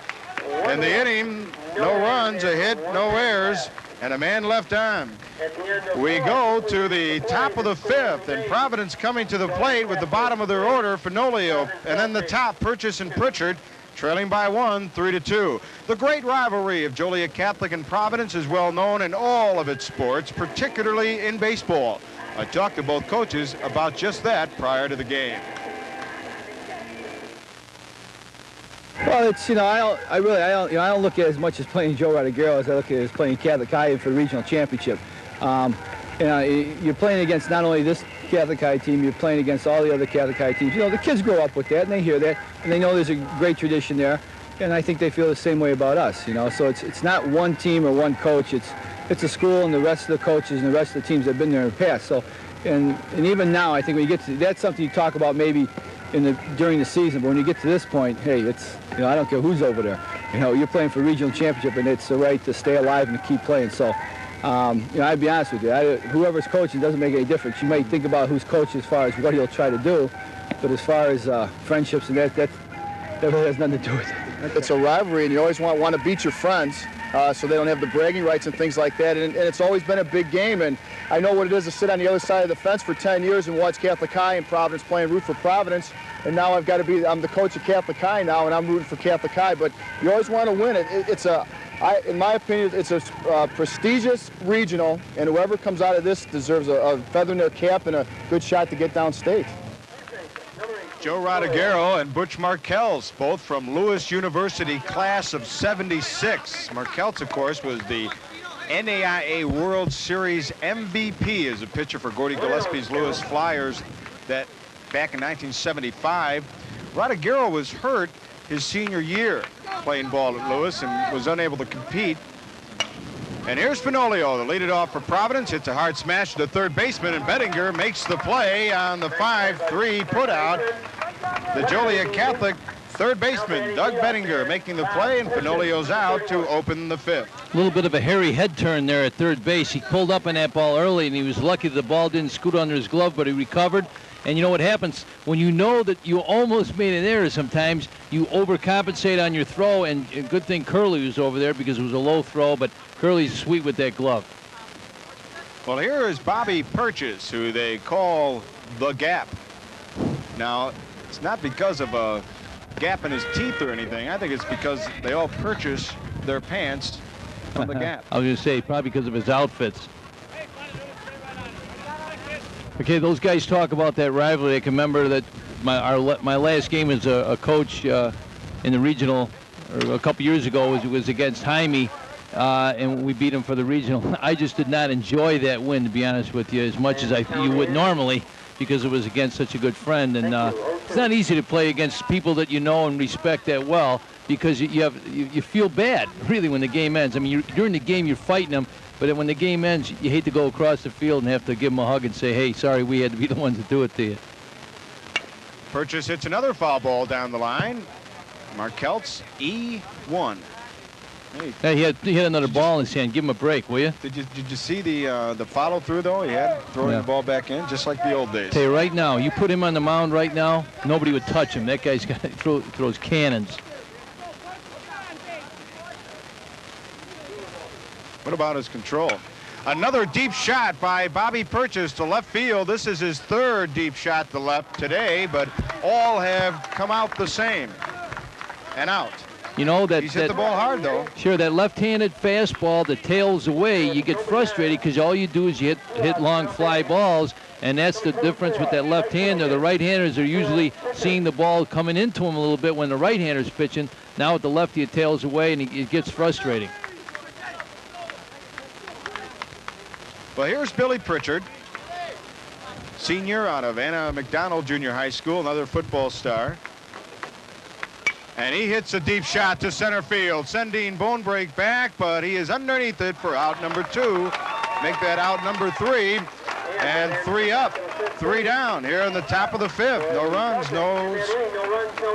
In the inning, no runs, a hit, no errors, and a man left on. We go to the top of the fifth, and Providence coming to the plate with the bottom of their order, Fenolio, and then the top, Purchase and Pritchard, trailing by one, 3-2. The great rivalry of Joliet Catholic and Providence is well known in all of its sports, particularly in baseball. I talked to both coaches about just that prior to the game. Well, it's, you know, I don't look at it as much as playing Joe Rodriguero as I look at it as playing Catholic High for the regional championship. You know, you're playing against not only this Catholic High team, you're playing against all the other Catholic High teams. You know, the kids grow up with that and they hear that and they know there's a great tradition there, and I think they feel the same way about us. You know, so it's not one team or one coach. It's a school and the rest of the coaches and the rest of the teams that have been there in the past. So, and even now, I think when you get to, that's something you talk about maybe during the season, but when you get to this point, hey, it's, you know, I don't care who's over there. You know, you're playing for regional championship, and it's the right to stay alive and to keep playing. So, you know, I'd be honest with you, whoever's coaching doesn't make any difference. You might think about who's coaching as far as what he'll try to do, but as far as friendships and that really has nothing to do with it. It's a rivalry, and you always want to beat your friends. So they don't have the bragging rights and things like that. And it's always been a big game. And I know what it is to sit on the other side of the fence for 10 years and watch Catholic High and Providence playing root for Providence. And now I'm the coach of Catholic High now, and I'm rooting for Catholic High. But you always want to win it. In my opinion, it's a prestigious regional, and whoever comes out of this deserves a feather in their cap and a good shot to get downstate. Joe Rodriguero and Butch Markells, both from Lewis University, class of '76. Markells, of course, was the NAIA World Series MVP as a pitcher for Gordy Gillespie's Lewis Flyers that back in 1975. Rodriguero was hurt his senior year playing ball at Lewis and was unable to compete. And here's Fenolio, the lead it off for Providence. Hits a hard smash to the third baseman, and Bettinger makes the play on the 5-3 putout. The Joliet Catholic third baseman, Doug Bettinger, making the play, and Fenolio's out to open the fifth. A little bit of a hairy head turn there at third base. He pulled up on that ball early, and he was lucky the ball didn't scoot under his glove, but he recovered. And you know what happens when you know that you almost made an error sometimes, you overcompensate on your throw, and a good thing Curley was over there because it was a low throw, but Curley's sweet with that glove. Well, here is Bobby Purchase, who they call the Gap. Now, it's not because of a gap in his teeth or anything. I think it's because they all purchase their pants from the Gap. I was going to say, probably because of his outfits. Okay, those guys talk about that rivalry. I can remember that my last game as a coach in the regional, or a couple years ago, was against Jaime, and we beat him for the regional. I just did not enjoy that win, to be honest with you, as much as you would normally, because it was against such a good friend. And it's not easy to play against people that you know and respect that well, because you feel bad, really, when the game ends. I mean, during the game, you're fighting them, but then when the game ends, you hate to go across the field and have to give them a hug and say, hey, sorry, we had to be the ones that do it to you. Purchase hits another foul ball down the line. Markelt's E1. Hey, he had another ball in his hand. Give him a break, will you? Did you see the follow through though? He had throwing the ball back in, just like the old days. Tell you right now, you put him on the mound right now, nobody would touch him. That guy's got throws cannons. What about his control? Another deep shot by Bobby Purchase to left field. This is his third deep shot to left today, but all have come out the same and out. You know that he's hit the ball hard though. Sure, that left-handed fastball that tails away, you get frustrated because all you do is you hit long fly balls, and that's the difference with that left-hander. The right-handers are usually seeing the ball coming into him a little bit when the right-hander's pitching. Now with the lefty, it tails away and it gets frustrating. Well, here's Billy Pritchard, senior out of Anna McDonald Junior High School, another football star. And he hits a deep shot to center field, sending Bonebreak back, but he is underneath it for out number 2. Make that out number 3, and 3 up, 3 down here in the top of the 5th. No runs, no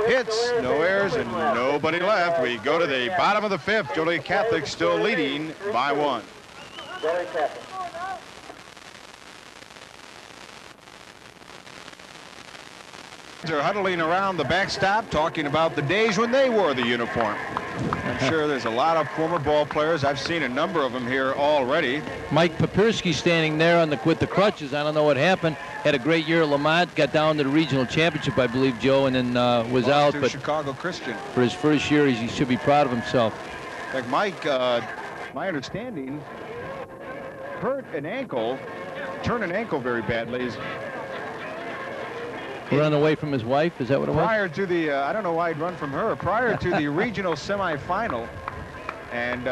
hits, no errors, and nobody left. We go to the bottom of the 5th. Joliet Catholic still leading by 1. Are huddling around the backstop talking about the days when they wore the uniform. I'm sure there's a lot of former ball players. I've seen a number of them here already. Mike Papirski standing there with the crutches. I don't know what happened. Had a great year at Lamont. Got down to the regional championship, I believe, Joe, and then was out. But Chicago Christian. For his first year, he should be proud of himself. Like Mike, my understanding, hurt an ankle, turned an ankle very badly. Run away from his wife? Is that what it was? Prior to the, I don't know why he'd run from her, prior to the regional semifinal, and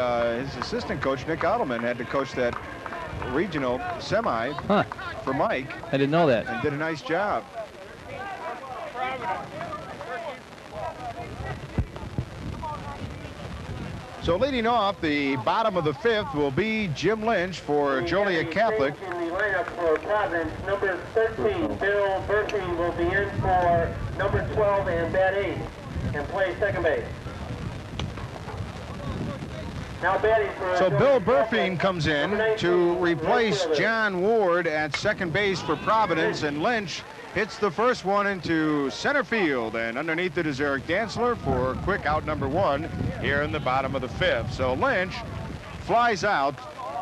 his assistant coach, Nick Adelman, had to coach that regional semi for Mike. I didn't know that. And did a nice job. So leading off the bottom of the 5th will be Jim Lynch for Joliet Catholic. In the lineup for Providence, number 13, Bill Burfing will be in for number 12 and bat 8 and play second base. Now batting for so Bill Burfing comes in to replace John Ward at second base for Providence, and Lynch hits the first one into center field, and underneath it is Eric Dantzler for quick out number 1 here in the bottom of the 5th. So Lynch flies out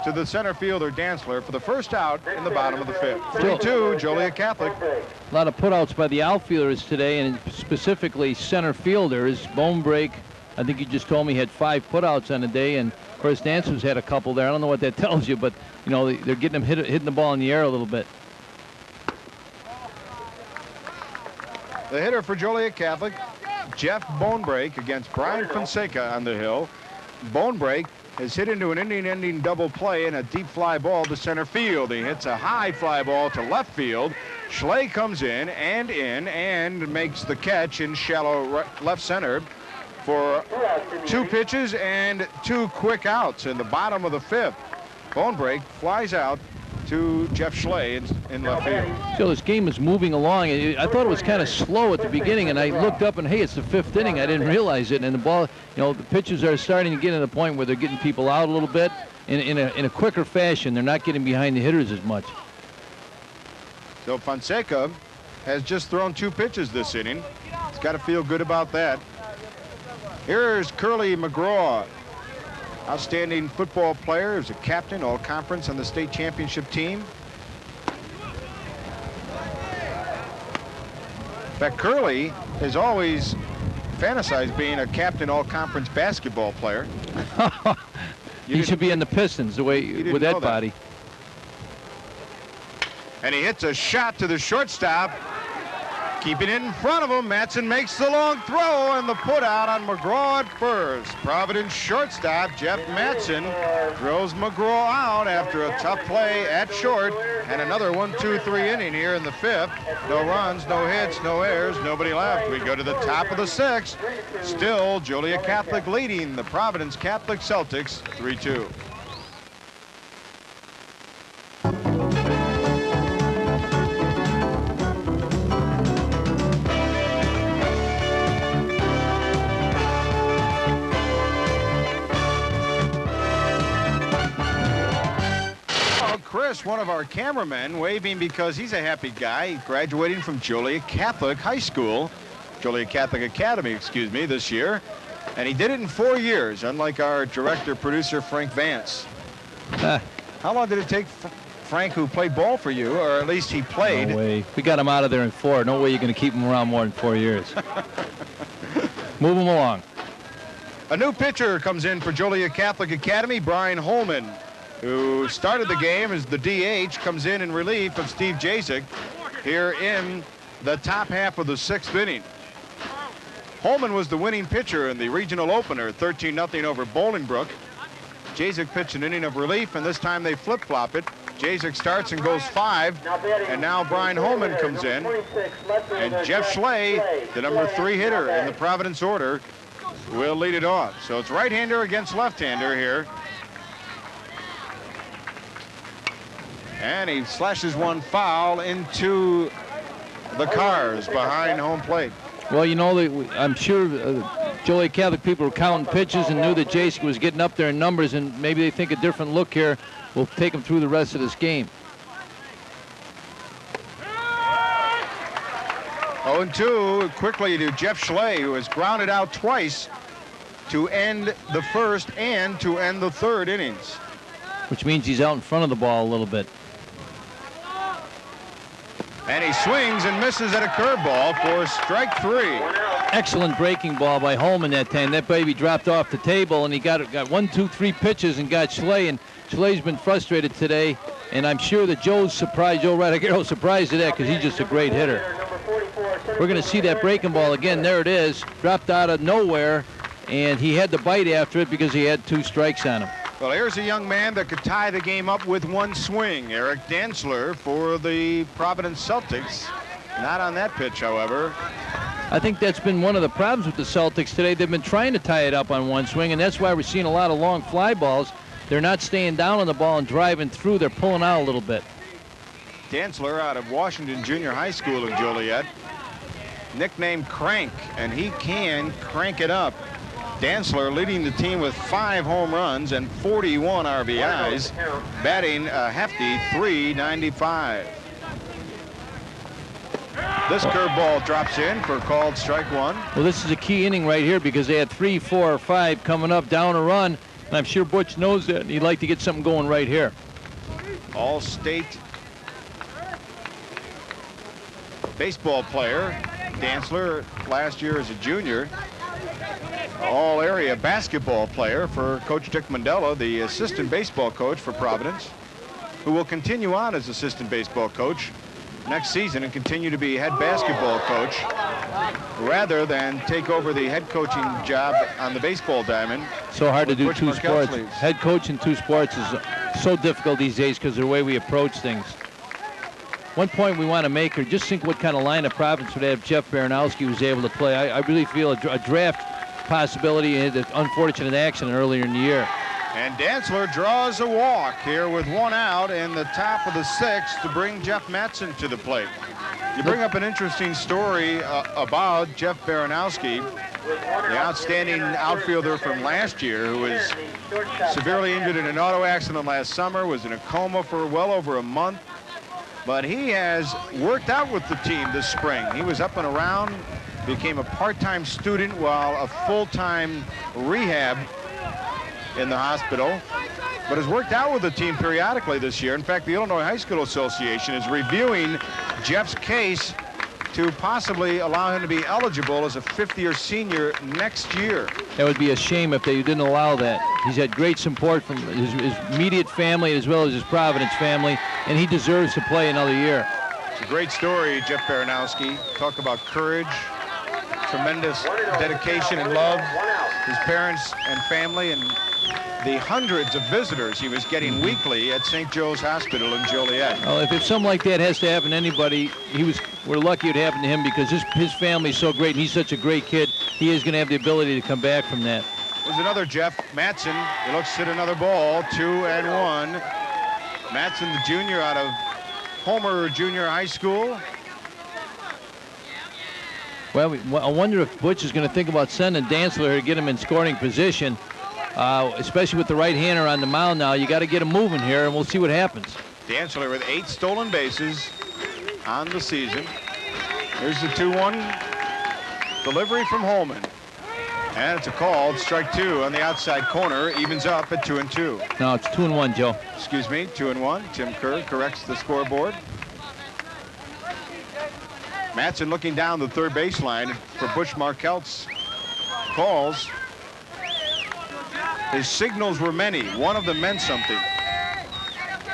to the center fielder Dantzler for the first out in the bottom of the 5th. 3-2 Joliet Catholic. A lot of putouts by the outfielders today, and specifically center fielders. Bonebreak, I think you just told me, had 5 putouts on the day, and of course Dantzler's had a couple there. I don't know what that tells you, but you know they're getting him hitting the ball in the air a little bit. The hitter for Joliet Catholic, Jeff Bonebreak, against Brian Fonseca on the hill. Bonebreak has hit into an inning-ending double play and a deep fly ball to center field. He hits a high fly ball to left field. Schley comes in and makes the catch in shallow left center for 2 pitches and 2 quick outs in the bottom of the 5th. Bonebreak flies out to Jeff Schley in left field. So this game is moving along. I thought it was kind of slow at the beginning, and I looked up and, hey, it's the 5th inning. I didn't realize it. And the ball, you know, the pitchers are starting to get to the point where they're getting people out a little bit in a quicker fashion. They're not getting behind the hitters as much. So Fonseca has just thrown 2 pitches this inning. He's got to feel good about that. Here's Curly McGraw. Outstanding football player, is a captain, all-conference on the state championship team. In fact, Curly has always fantasized being a captain, all-conference basketball player. He should be in the Pistons the way with that body. And he hits a shot to the shortstop. Keeping it in front of him, Matson makes the long throw and the put out on McGraw at first. Providence shortstop Jeff Matson throws McGraw out after a tough play at short, and another 1-2-3 inning here in the fifth. No runs, no hits, no errors, nobody left. We go to the top of the sixth. Still Joliet Catholic leading the Providence Catholic Celtics 3-2. Chris, one of our cameramen, waving because he's a happy guy, graduating from Joliet Catholic High School, Joliet Catholic Academy, excuse me, this year. And he did it in 4 years, unlike our director-producer, Frank Vance. How long did it take Frank, who played ball for you, or at least he played? No way. We got him out of there in 4. No way you're going to keep him around more than 4 years. Move him along. A new pitcher comes in for Joliet Catholic Academy, Brian Holman, who started the game as the DH, comes in relief of Steve Jasek here in the top half of the 6th inning. Holman was the winning pitcher in the regional opener, 13-0 over Bolingbrook. Jasek pitched an inning of relief, and this time they flip-flop it. Jasek starts and goes 5, and now Brian Holman comes in, and Jeff Schley, the number 3 hitter in the Providence order, will lead it off. So it's right-hander against left-hander here. And he slashes one foul into the cars behind home plate. Well, you know, I'm sure Joliet Catholic people were counting pitches and knew that Jasek was getting up there in numbers, and maybe they think a different look here will take him through the rest of this game. 0-2 quickly to Jeff Schley, who has grounded out twice to end the first and to end the 3rd innings. Which means he's out in front of the ball a little bit. And he swings and misses at a curveball for strike 3. Excellent breaking ball by Holman that time. That baby dropped off the table, and he got 1, 2, 3 pitches and got Schley, and Schley's been frustrated today, and I'm sure that Joe's surprised, Joe Radiguero's surprised at that because he's just a great hitter. We're going to see that breaking ball again. There it is, dropped out of nowhere, and he had to bite after it because he had 2 strikes on him. Well, here's a young man that could tie the game up with 1 swing. Eric Dantzler for the Providence Celtics. Not on that pitch, however. I think that's been one of the problems with the Celtics today. They've been trying to tie it up on 1 swing, and that's why we're seeing a lot of long fly balls. They're not staying down on the ball and driving through. They're pulling out a little bit. Dantzler out of Washington Junior High School in Joliet. Nicknamed Crank, and he can crank it up. Dantzler leading the team with 5 home runs and 41 RBIs, batting a hefty .395. This curveball drops in for called strike 1. Well, this is a key inning right here because they had 3, 4, or 5 coming up, down a run, and I'm sure Butch knows that, and he'd like to get something going right here. All-state baseball player, Dantzler, last year as a junior. All-area basketball player for Coach Dick Mandela, the assistant baseball coach for Providence, who will continue on as assistant baseball coach next season and continue to be head basketball coach rather than take over the head coaching job on the baseball diamond. So hard to do Butch 2 Markell's sports. leaves. Head coach in 2 sports is so difficult these days because of the way we approach things. One point we want to make, or just think what kind of lineup Providence would have Jeff Baranowski was able to play. I really feel a draft possibility in the unfortunate accident earlier in the year. And Dantzler draws a walk here with 1 out in the top of the 6th to bring Jeff Matson to the plate. You bring up an interesting story about Jeff Baranowski, the outstanding outfielder from last year who was severely injured in an auto accident last summer, was in a coma for well over a month. But he has worked out with the team this spring. He was up and around, became a part-time student while a full-time rehab in the hospital, but has worked out with the team periodically this year. In fact, the Illinois High School Association is reviewing Jeff's case to possibly allow him to be eligible as a 5th-year senior next year. That would be a shame if they didn't allow that. He's had great support from his immediate family as well as his Providence family, and he deserves to play another year. It's a great story, Jeff Baranowski. Talk about courage, tremendous dedication and love. His parents and family and the hundreds of visitors he was getting weekly at St. Joe's Hospital in Joliet. Well, if something like that has to happen to anybody, we're lucky it happened to him because his family's so great and he's such a great kid. He is going to have the ability to come back from that. There's another Jeff Matson. He looks at another ball, 2-1. Matson, the junior out of Homer Junior High School. Well, I wonder if Butch is going to think about sending Dantzler here to get him in scoring position, especially with the right-hander on the mound now. You got to get him moving here, and we'll see what happens. Dantzler with 8 stolen bases on the season. Here's the 2-1 delivery from Holman. And it's a called strike 2 on the outside corner. Evens up at 2-2. No, it's 2-1, Joe. Excuse me, 2-1. Tim Kerr corrects the scoreboard. Matson looking down the third baseline for Butch Markelt's calls. His signals were many. One of them meant something.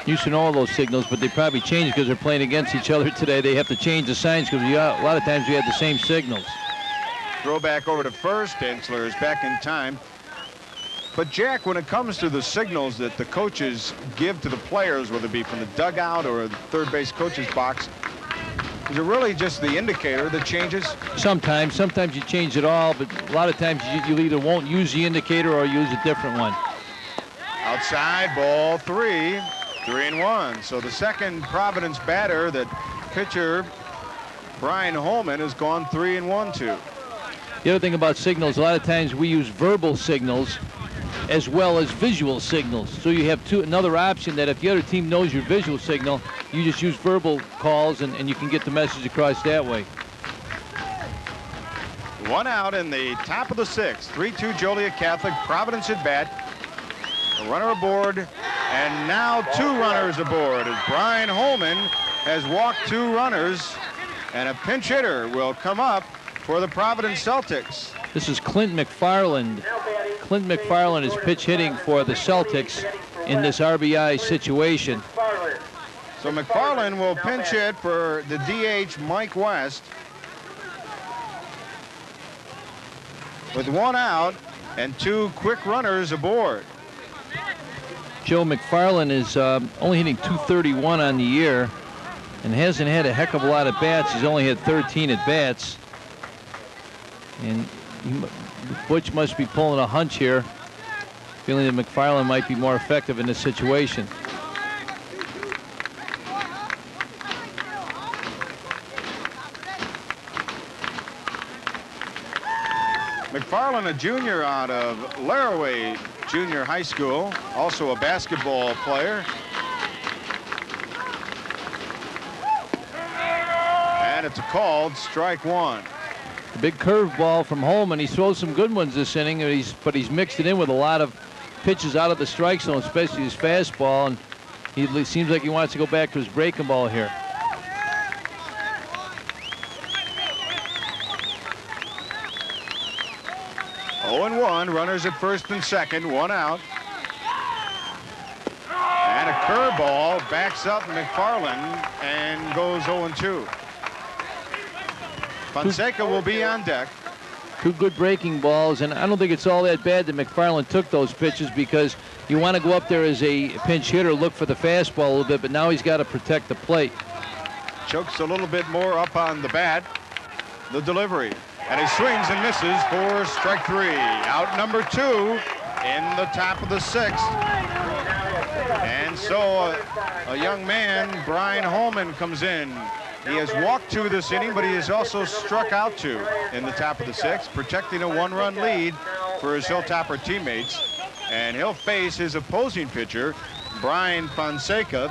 You should know all those signals, but they probably changed because they're playing against each other today. They have to change the signs because a lot of times we had the same signals. Throw back over to first. Dantzler is back in time. But Jack, when it comes to the signals that the coaches give to the players, whether it be from the dugout or the third base coach's box, is it really just the indicator that changes? Sometimes you change it all, but a lot of times you either won't use the indicator or use a different one. Outside, ball 3, 3-1. So the second Providence batter, that pitcher Brian Holman, has gone 3-1 to. The other thing about signals, a lot of times we use verbal signals as well as visual signals. So you have another option that if the other team knows your visual signal, you just use verbal calls and you can get the message across that way. 1 out in the top of the 6th. 3-2 Joliet Catholic. Providence at bat. A runner aboard, and now 2 runners aboard as Brian Holman has walked 2 runners, and a pinch hitter will come up for the Providence Celtics. This is Clint McFarland. Clint McFarland is pitch hitting for the Celtics in this RBI situation. So McFarland will pinch hit for the DH Mike West. With 1 out and 2 quick runners aboard. Joe McFarland is only hitting .231 on the year and hasn't had a heck of a lot of bats. He's only had 13 at bats. And Butch must be pulling a hunch here, feeling that McFarland might be more effective in this situation. McFarland, a junior out of Laraway Junior High School, also a basketball player. And it's a called strike 1. A big curveball from Holman. He throws some good ones this inning, but he's mixed it in with a lot of pitches out of the strike zone, especially his fastball, and he seems like he wants to go back to his breaking ball here. And 1, runners at first and second, 1 out. And a curveball backs up McFarland and goes 0-2. Fonseca will be on deck. 2 good breaking balls, and I don't think it's all that bad that McFarland took those pitches because you want to go up there as a pinch hitter, look for the fastball a little bit, but now he's got to protect the plate. Chokes a little bit more up on the bat. The delivery. And he swings and misses for strike 3. Out number 2 in the top of the 6th. And so a young man, Brian Holman, comes in. He has walked 2 this inning, but he has also struck out 2 in the top of the 6th, protecting a 1-run lead for his Hilltopper teammates. And he'll face his opposing pitcher, Brian Fonseca,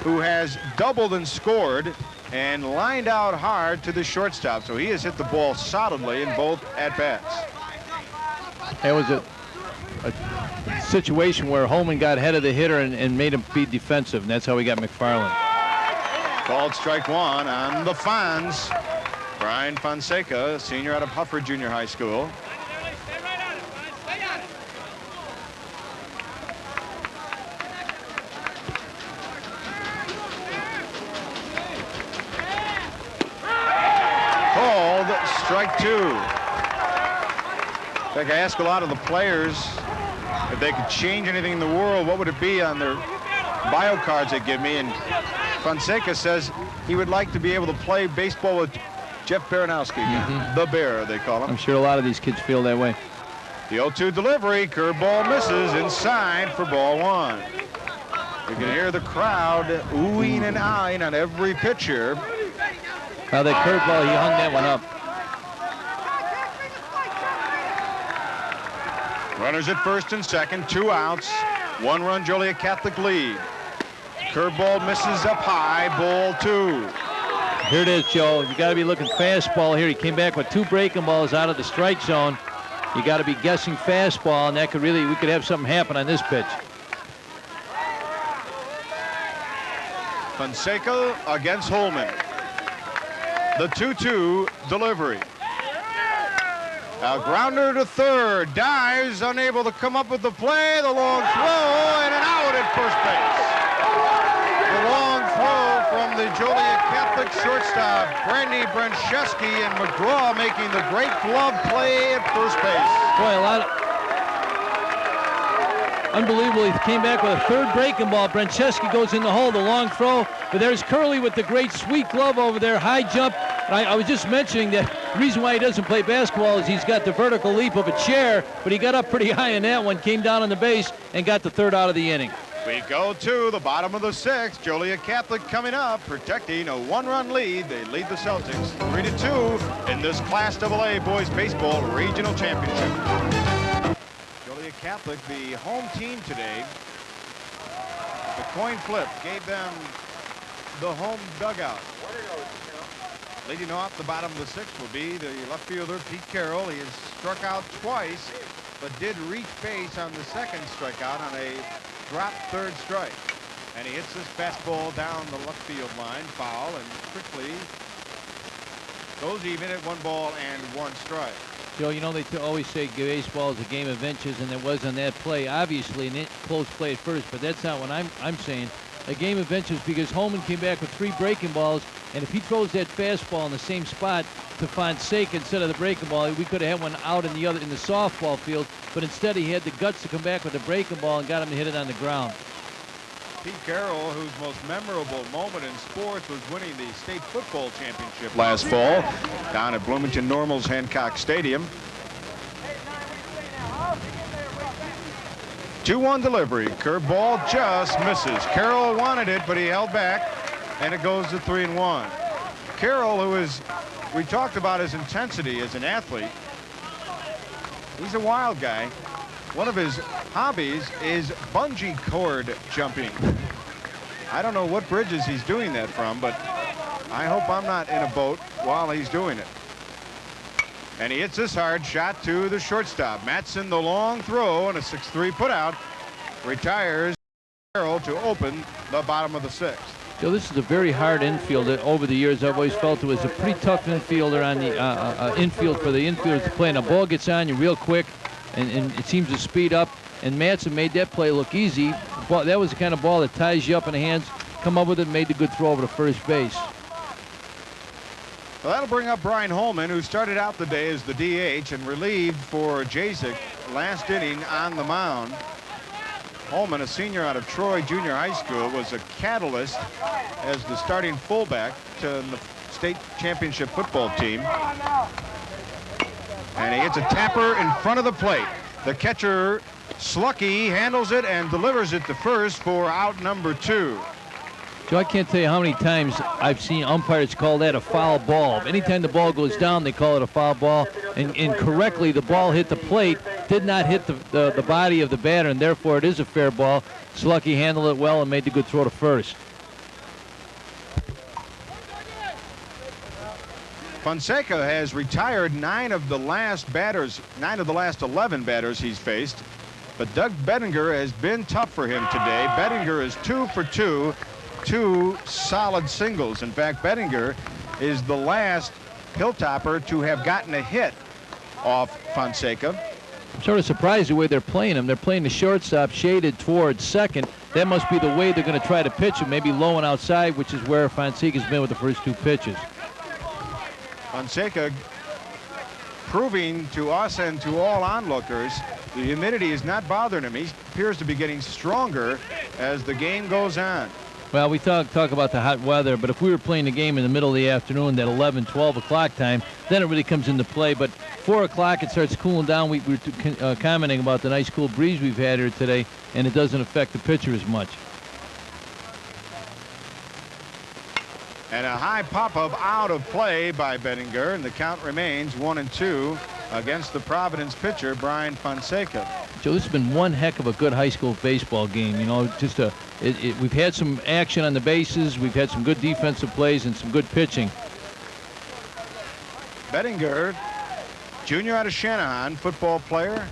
who has doubled and scored and lined out hard to the shortstop. So he has hit the ball solidly in both at-bats. That was a situation where Holman got ahead of the hitter and made him be defensive, and that's how he got McFarland. Called strike 1 on the Fonz. Brian Fonseca, senior out of Hufford Junior High School. strike 2. In fact, I ask a lot of the players if they could change anything in the world, what would it be on their bio cards they give me? And Fonseca says he would like to be able to play baseball with Jeff Baranowski again. The Bear, they call him. I'm sure a lot of these kids feel that way. The 0-2 delivery, curveball misses inside for ball 1. You can hear the crowd oohing and eyeing on every pitcher. Now that curveball, he hung that one up. Runners at first and second, 2 outs. 1-run Joliet Catholic lead. Curveball misses up high, ball 2. Here it is, Joe. You got to be looking fastball here. He came back with 2 breaking balls out of the strike zone. You got to be guessing fastball, and that could really, we could have something happen on this pitch. Fonseca against Holman. The 2-2 delivery. A grounder to third. Dives, unable to come up with the play. The long throw and an out at first base. The long throw from the Joliet Catholic shortstop, Brandy Brancheski, and McGraw making the great glove play at first base. Boy, a lot of... Unbelievable. He came back with a 3rd breaking ball. Brancheski goes in the hole, the long throw. But there's Curley with the great sweet glove over there, high jump. I was just mentioning that the reason why he doesn't play basketball is he's got the vertical leap of a chair, but he got up pretty high in that one, came down on the base, and got the 3rd out of the inning. We go to the bottom of the 6th. Joliet Catholic coming up, protecting a 1-run lead. They lead the Celtics 3-2 in this Class AA Boys Baseball Regional Championship. Joliet Catholic, the home team today. The coin flip gave them the home dugout. Leading off the bottom of the 6th will be the left fielder, Pete Carroll. He has struck out twice, but did reach base on the 2nd strikeout on a drop 3rd strike. And he hits this fastball down the left field line, foul, and quickly goes even at 1 ball and 1 strike. Joe, you know, they always say baseball is a game of inches, and there was on that play, obviously, a close play at first, but that's not what I'm saying. A game of inches because Holman came back with 3 breaking balls, and if he throws that fastball in the same spot to Fonseca instead of the breaking ball, we could have had one out in the softball field, but instead he had the guts to come back with the breaking ball and got him to hit it on the ground. Pete Carroll, whose most memorable moment in sports was winning the state football championship last fall down at Bloomington Normal's Hancock Stadium. 2-1 delivery. Curveball just misses. Carroll wanted it, but he held back, and it goes to 3-1. Carroll, who is, we talked about his intensity as an athlete. He's a wild guy. One of his hobbies is bungee cord jumping. I don't know what bridges he's doing that from, but I hope I'm not in a boat while he's doing it. And he hits this hard shot to the shortstop. Matson, the long throw and a 6-3 putout, retires Carroll to open the bottom of the 6th. Joe, this is a very hard infield. Over the years, I've always felt it was a pretty tough infielder on the infield for the infielders to play. And the ball gets on you real quick, and it seems to speed up. And Matson made that play look easy. But that was the kind of ball that ties you up in the hands. Come up with it, made the good throw over to first base. Well, that'll bring up Brian Holman, who started out the day as the DH and relieved for Jasek last inning on the mound. Holman, a senior out of Troy Junior High School, was a catalyst as the starting fullback to the state championship football team. And he hits a tapper in front of the plate. The catcher, Slucky, handles it and delivers it to first for out number 2. Joe, I can't tell you how many times I've seen umpires call that a foul ball. Anytime the ball goes down, they call it a foul ball. And incorrectly, the ball hit the plate, did not hit the body of the batter, and therefore it is a fair ball. Slucky handled it well and made the good throw to first. Fonseca has retired 9 of the last 11 batters he's faced. But Doug Bettinger has been tough for him today. Bettinger is 2 for 2. 2 solid singles. In fact, Bettinger is the last Hilltopper to have gotten a hit off Fonseca. I'm sort of surprised the way they're playing him. They're playing the shortstop shaded towards second. That must be the way they're going to try to pitch him, maybe low and outside, which is where Fonseca's been with the first 2 pitches. Fonseca proving to us and to all onlookers the humidity is not bothering him. He appears to be getting stronger as the game goes on. Well, we talk about the hot weather, but if we were playing the game in the middle of the afternoon, that 11, 12 o'clock time, then it really comes into play. But 4 o'clock, it starts cooling down. We were commenting about the nice cool breeze we've had here today, and it doesn't affect the pitcher as much. And a high pop-up out of play by Bettinger, and the count remains 1-2 against the Providence pitcher, Brian Fonseca. Joe, this has been one heck of a good high school baseball game. You know, just we've had some action on the bases, we've had some good defensive plays, and some good pitching. Bettinger, junior out of Shanahan, football player,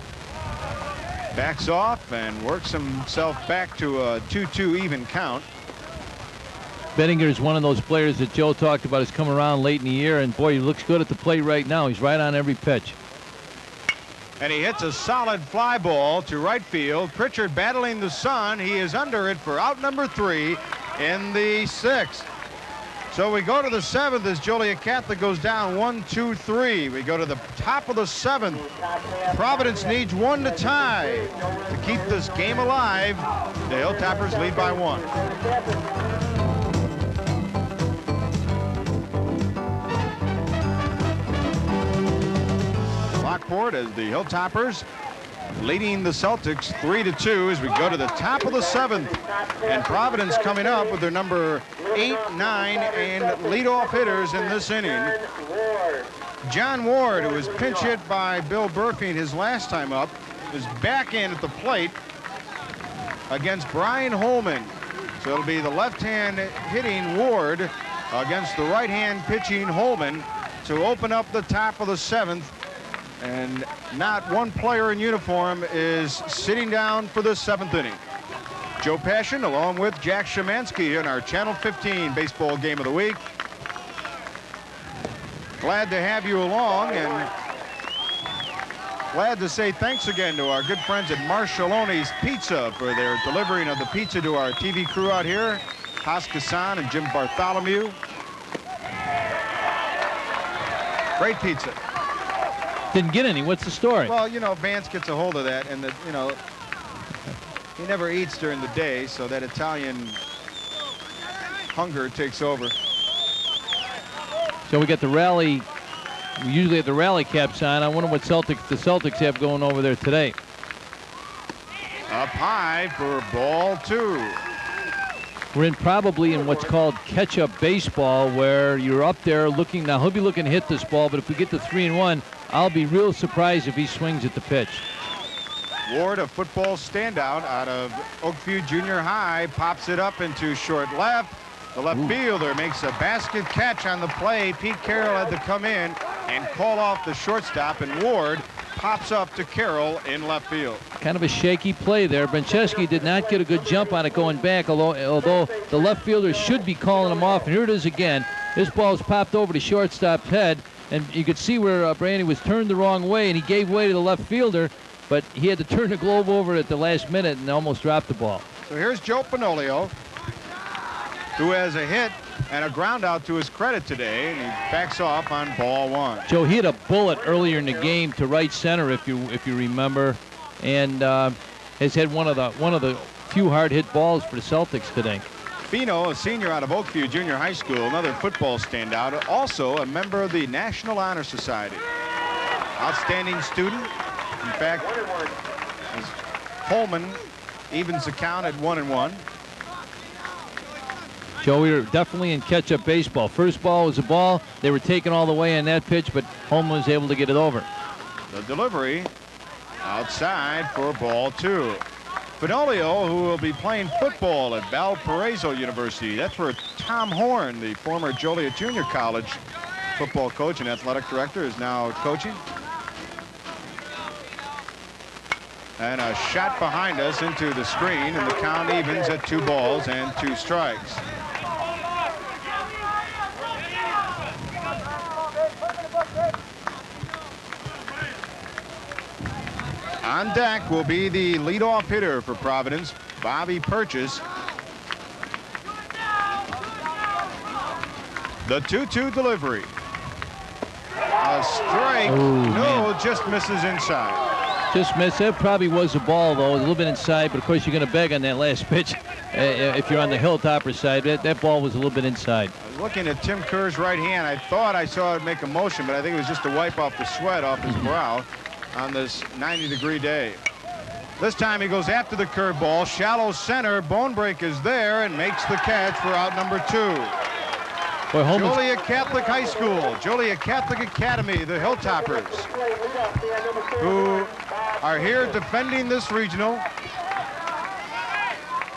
backs off and works himself back to a 2-2 even count. Bettinger is one of those players that Joe talked about. He's come around late in the year, and boy, he looks good at the plate right now. He's right on every pitch. And he hits a solid fly ball to right field. Pritchard battling the sun. He is under it for out number 3 in the 6th. So we go to the 7th as Joliet Catholic goes down 1-2-3. We go to the top of the 7th. Providence needs 1 to tie to keep this game alive. The Hilltoppers lead by 1. Lockport as the Hilltoppers leading the Celtics 3-2 as we go to the top of the 7th. And Providence coming up with their number 8, 9, and leadoff hitters in this inning. John Ward, who was pinch hit by Bill Burfield his last time up, is back in at the plate against Brian Holman. So it'll be the left-hand hitting Ward against the right-hand pitching Holman to open up the top of the 7th. And not one player in uniform is sitting down for the 7th inning. Joe Passion along with Jack Szymanski in our Channel 15 baseball game of the week. Glad to have you along, and glad to say thanks again to our good friends at Marshallone's Pizza for their delivering of the pizza to our TV crew out here, Haas Gassan and Jim Bartholomew. Great pizza. Didn't get any. What's the story? Well, you know, Vance gets a hold of that, and you know, he never eats during the day, so that Italian hunger takes over. So we got the rally. We usually have the rally caps on. I wonder what the Celtics have going over there today. Up high for ball 2. We're probably in what's called catch-up baseball, where you're up there looking. Now he'll be looking to hit this ball, but if we get to 3-1. I'll be real surprised if he swings at the pitch. Ward, a football standout out of Oakview Junior High, pops it up into short left. The left fielder makes a basket catch on the play. Pete Carroll had to come in and call off the shortstop, and Ward pops up to Carroll in left field. Kind of a shaky play there. Bencheski did not get a good jump on it going back, although the left fielder should be calling him off. And here it is again. This ball's popped over to shortstop's head. And you could see where Brandy was turned the wrong way, and he gave way to the left fielder, but he had to turn the glove over at the last minute and almost dropped the ball. So here's Joe Panolio, who has a hit and a ground out to his credit today, and he backs off on ball 1. Joe, he hit a bullet earlier in the game to right center, if you remember, and has had one of the few hard hit balls for the Celtics today. Fino, a senior out of Oakview Junior High School, another football standout, also a member of the National Honor Society. Outstanding student. In fact, as Holman evens the count at 1-1. Joe, we were definitely in catch-up baseball. First ball was a ball. They were taking all the way on that pitch, but Holman was able to get it over. The delivery outside for ball 2. Finolio, who will be playing football at Valparaiso University. That's where Tom Horn, the former Joliet Junior College football coach and athletic director, is now coaching. And a shot behind us into the screen, and the count evens at 2 balls and 2 strikes. On deck will be the leadoff hitter for Providence, Bobby Purchase. The 2-2 delivery. A strike. Ooh, no, man. just misses inside. Just missed. That probably was a ball, though. A little bit inside, but of course you're going to beg on that last pitch if you're on the Hilltopper side. That ball was a little bit inside. I was looking at Tim Kerr's right hand. I thought I saw it make a motion, but I think it was just to wipe off the sweat off his brow on this 90-degree day. This time he goes after the curveball. Shallow center. Bonebreak is there and makes the catch for out number 2. Boy, Joliet Catholic High School, Joliet Catholic Academy, the Hilltoppers, who are here defending this regional.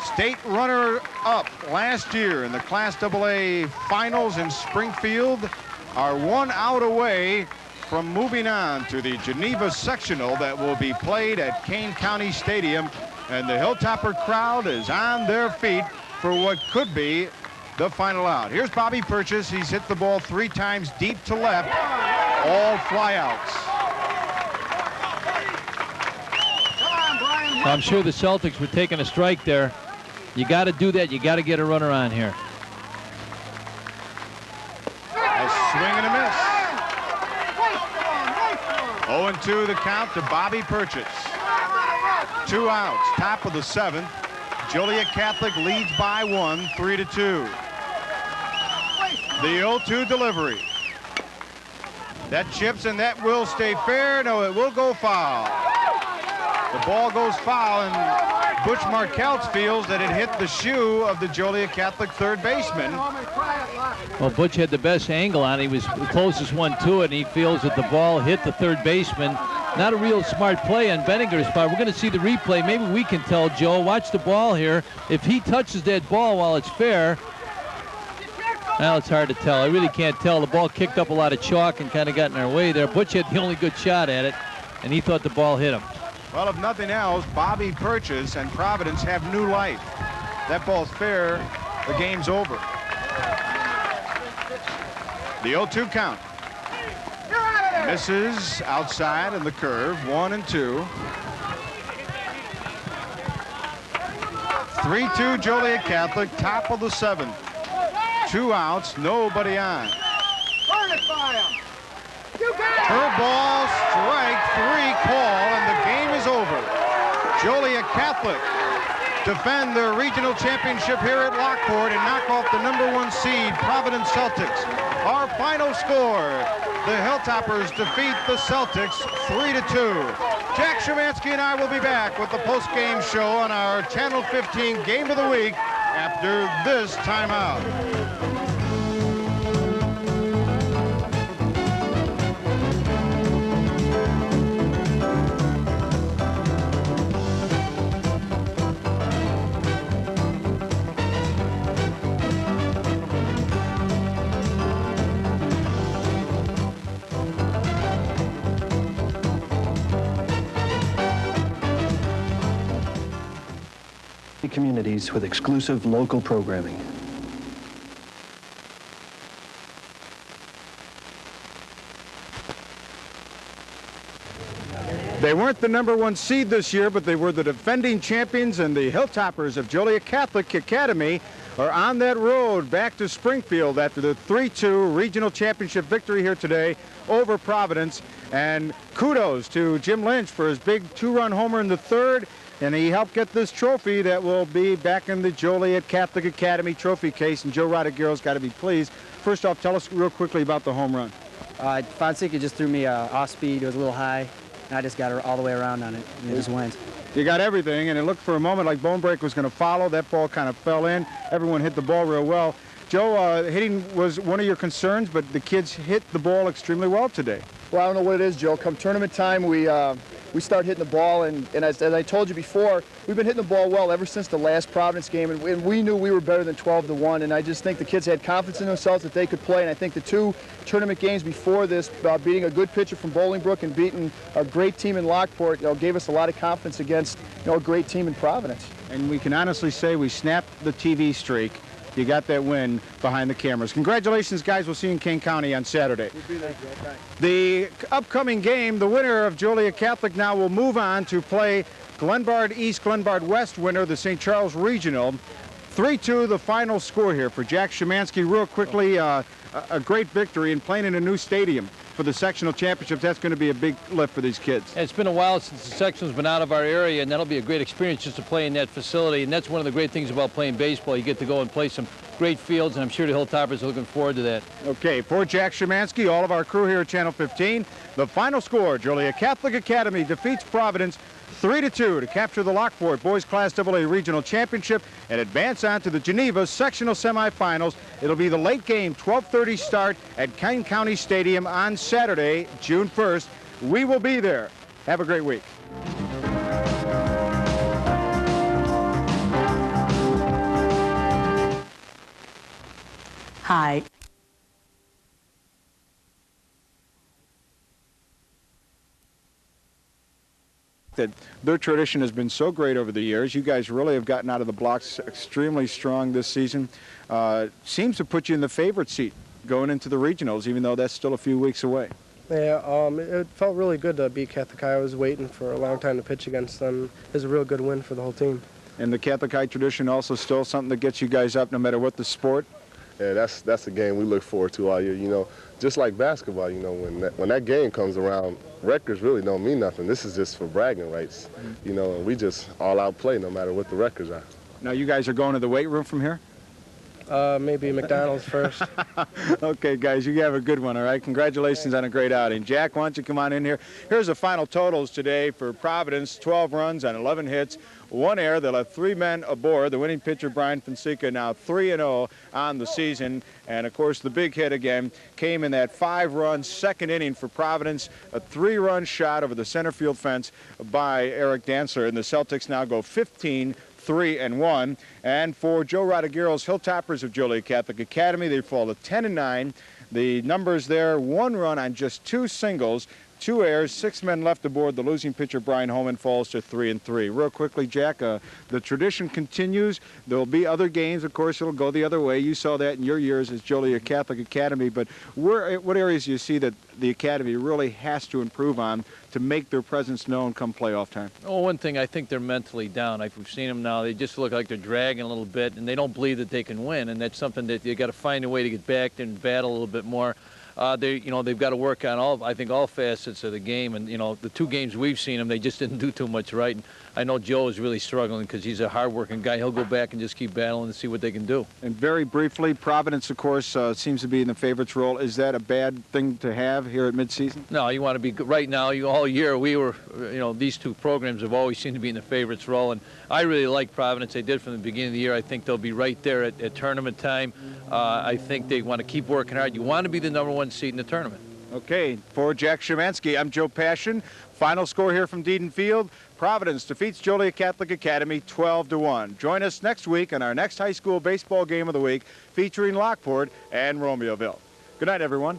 State runner-up last year in the Class AA finals in Springfield, are 1 out away from moving on to the Geneva sectional that will be played at Kane County Stadium. And the Hilltopper crowd is on their feet for what could be the final out. Here's Bobby Purchase. He's hit the ball 3 times deep to left, all flyouts. I'm sure the Celtics were taking a strike there. You got to do that. You got to get a runner on here. A swing and a miss. 0-2 the count to Bobby Purchase. 2 outs, top of the 7th. Joliet Catholic leads by 1, 3-2. The 0-2 delivery. That chips and that will stay fair. No, it will go foul. The ball goes foul, and Butch Markelts feels that it hit the shoe of the Joliet Catholic third baseman. Well, Butch had the best angle on it. He was the closest one to it, and he feels that the ball hit the third baseman. Not a real smart play on Benninger's part. We're going to see the replay. Maybe we can tell Joe. Watch the ball here. If he touches that ball while it's fair, now it's hard to tell. I really can't tell. The ball kicked up a lot of chalk and kind of got in our way there. Butch had the only good shot at it, and he thought the ball hit him. Well, if nothing else, Bobby Purchase and Providence have new life. That ball's fair. The game's over. The 0-2 count. Misses outside in the curve, 1-2. 3-2 Joliet Catholic, top of the 7th. 2 outs, nobody on. Curveball, strike 3 call, and the game is over. Joliet Catholic defend their regional championship here at Lockport and knock off the #1 seed Providence Celtics. Our final score, the Hilltoppers defeat the Celtics 3-2. Jack Szymanski and I will be back with the post-game show on our Channel 15 Game of the Week after this timeout. Communities with exclusive local programming. They weren't the #1 seed this year, but they were the defending champions, and the Hilltoppers of Joliet Catholic Academy are on that road back to Springfield after the 3-2 regional championship victory here today over Providence. And kudos to Jim Lynch for his big 2-run homer in the 3rd. And he helped get this trophy that will be back in the Joliet Catholic Academy trophy case, and Joe Rodagiro's got to be pleased. First off, tell us real quickly about the home run. Fonseca just threw me off speed. It was a little high, and I just got all the way around on it, and it just went. You got everything, and it looked for a moment like Bonebreak was going to follow. That ball kind of fell in. Everyone hit the ball real well. Joe, hitting was one of your concerns, but the kids hit the ball extremely well today. Well, I don't know what it is, Joe. Come tournament time, we start hitting the ball, and as I told you before, we've been hitting the ball well ever since the last Providence game, and we knew we were better than 12-1, and I just think the kids had confidence in themselves that they could play, and I think the 2 tournament games before this, beating a good pitcher from Bolingbrook and beating a great team in Lockport, gave us a lot of confidence against a great team in Providence. And we can honestly say we snapped the TV streak. You got that win behind the cameras. Congratulations, guys. We'll see you in Kane County on Saturday. We'll be there, Joe. Thanks. The upcoming game, the winner of Joliet Catholic now will move on to play Glenbard East, Glenbard West winner, the St. Charles Regional. 3-2 the final score here for Jack Szymanski. Real quickly, a great victory and playing in a new stadium for the sectional championships. That's going to be a big lift for these kids. It's been a while since the sectional's been out of our area, and that'll be a great experience just to play in that facility. And that's one of the great things about playing baseball. You get to go and play some great fields, and I'm sure the Hilltoppers are looking forward to that. Okay, for Jack Szymanski, all of our crew here at Channel 15, the final score, Joliet Catholic Academy defeats Providence 3-2 to capture the Lockport Boys Class AA Regional Championship and advance on to the Geneva sectional semifinals. It'll be the late game, 12:30 start at Kane County Stadium on Saturday, June 1st. We will be there. Have a great week. Hi. That their tradition has been so great over the years. You guys really have gotten out of the blocks extremely strong this season. Seems to put you in the favorite seat going into the regionals, even though that's still a few weeks away. Yeah, it felt really good to beat Catholic High. I was waiting for a long time to pitch against them. It was a real good win for the whole team. And the Catholic High tradition also still something that gets you guys up no matter what the sport? Yeah, that's a game we look forward to all year. You know, just like basketball, you know, when that game comes around, records really don't mean nothing. This is just for bragging rights, you know, and we just all out play no matter what the records are. Now you guys are going to the weight room from here? Maybe McDonald's first. Okay, guys, you have a good one, all right? Congratulations on a great outing. Jack, why don't you come on in here? Here's the final totals today for Providence, 12 runs on 11 hits, 1 error. They'll have 3 men aboard. The winning pitcher, Brian Fonseca, now 3-0 on the season. And, of course, the big hit again came in that 5-run second inning for Providence, a 3-run shot over the center field fence by Eric Dantzler. And the Celtics now go 15-3-1. And for Joe Rodagiro's Hilltoppers of Joliet Catholic Academy, they fall to 10-9. The numbers there, 1 run on just 2 singles, 2 errors, 6 men left aboard. The losing pitcher, Brian Holman, falls to 3-3. Real quickly, Jack, the tradition continues. There'll be other games. Of course, it'll go the other way. You saw that in your years as Joliet Catholic Academy. But what areas do you see that the Academy really has to improve on to make their presence known come playoff time? Oh, one thing, I think they're mentally down. We've seen them now. They just look like they're dragging a little bit, and they don't believe that they can win. And that's something that you got to find a way to get back and battle a little bit more. They've got to work on all facets of the game, and the 2 games we've seen them, they just didn't do too much right. And I know Joe is really struggling because he's a hard-working guy. He'll go back and just keep battling and see what they can do. And very briefly, Providence, of course, seems to be in the favorites role. Is that a bad thing to have here at midseason? No, you want to be right now. All year we were, these 2 programs have always seemed to be in the favorites role, and I really like Providence. They did from the beginning of the year. I think they'll be right there at tournament time. I think they want to keep working hard. You want to be the #1 seed in the tournament. Okay, for Jack Szymanski, I'm Joe Passion. Final score here from Deeden Field. Providence defeats Joliet Catholic Academy 12-1. Join us next week on our next high school baseball game of the week featuring Lockport and Romeoville. Good night, everyone.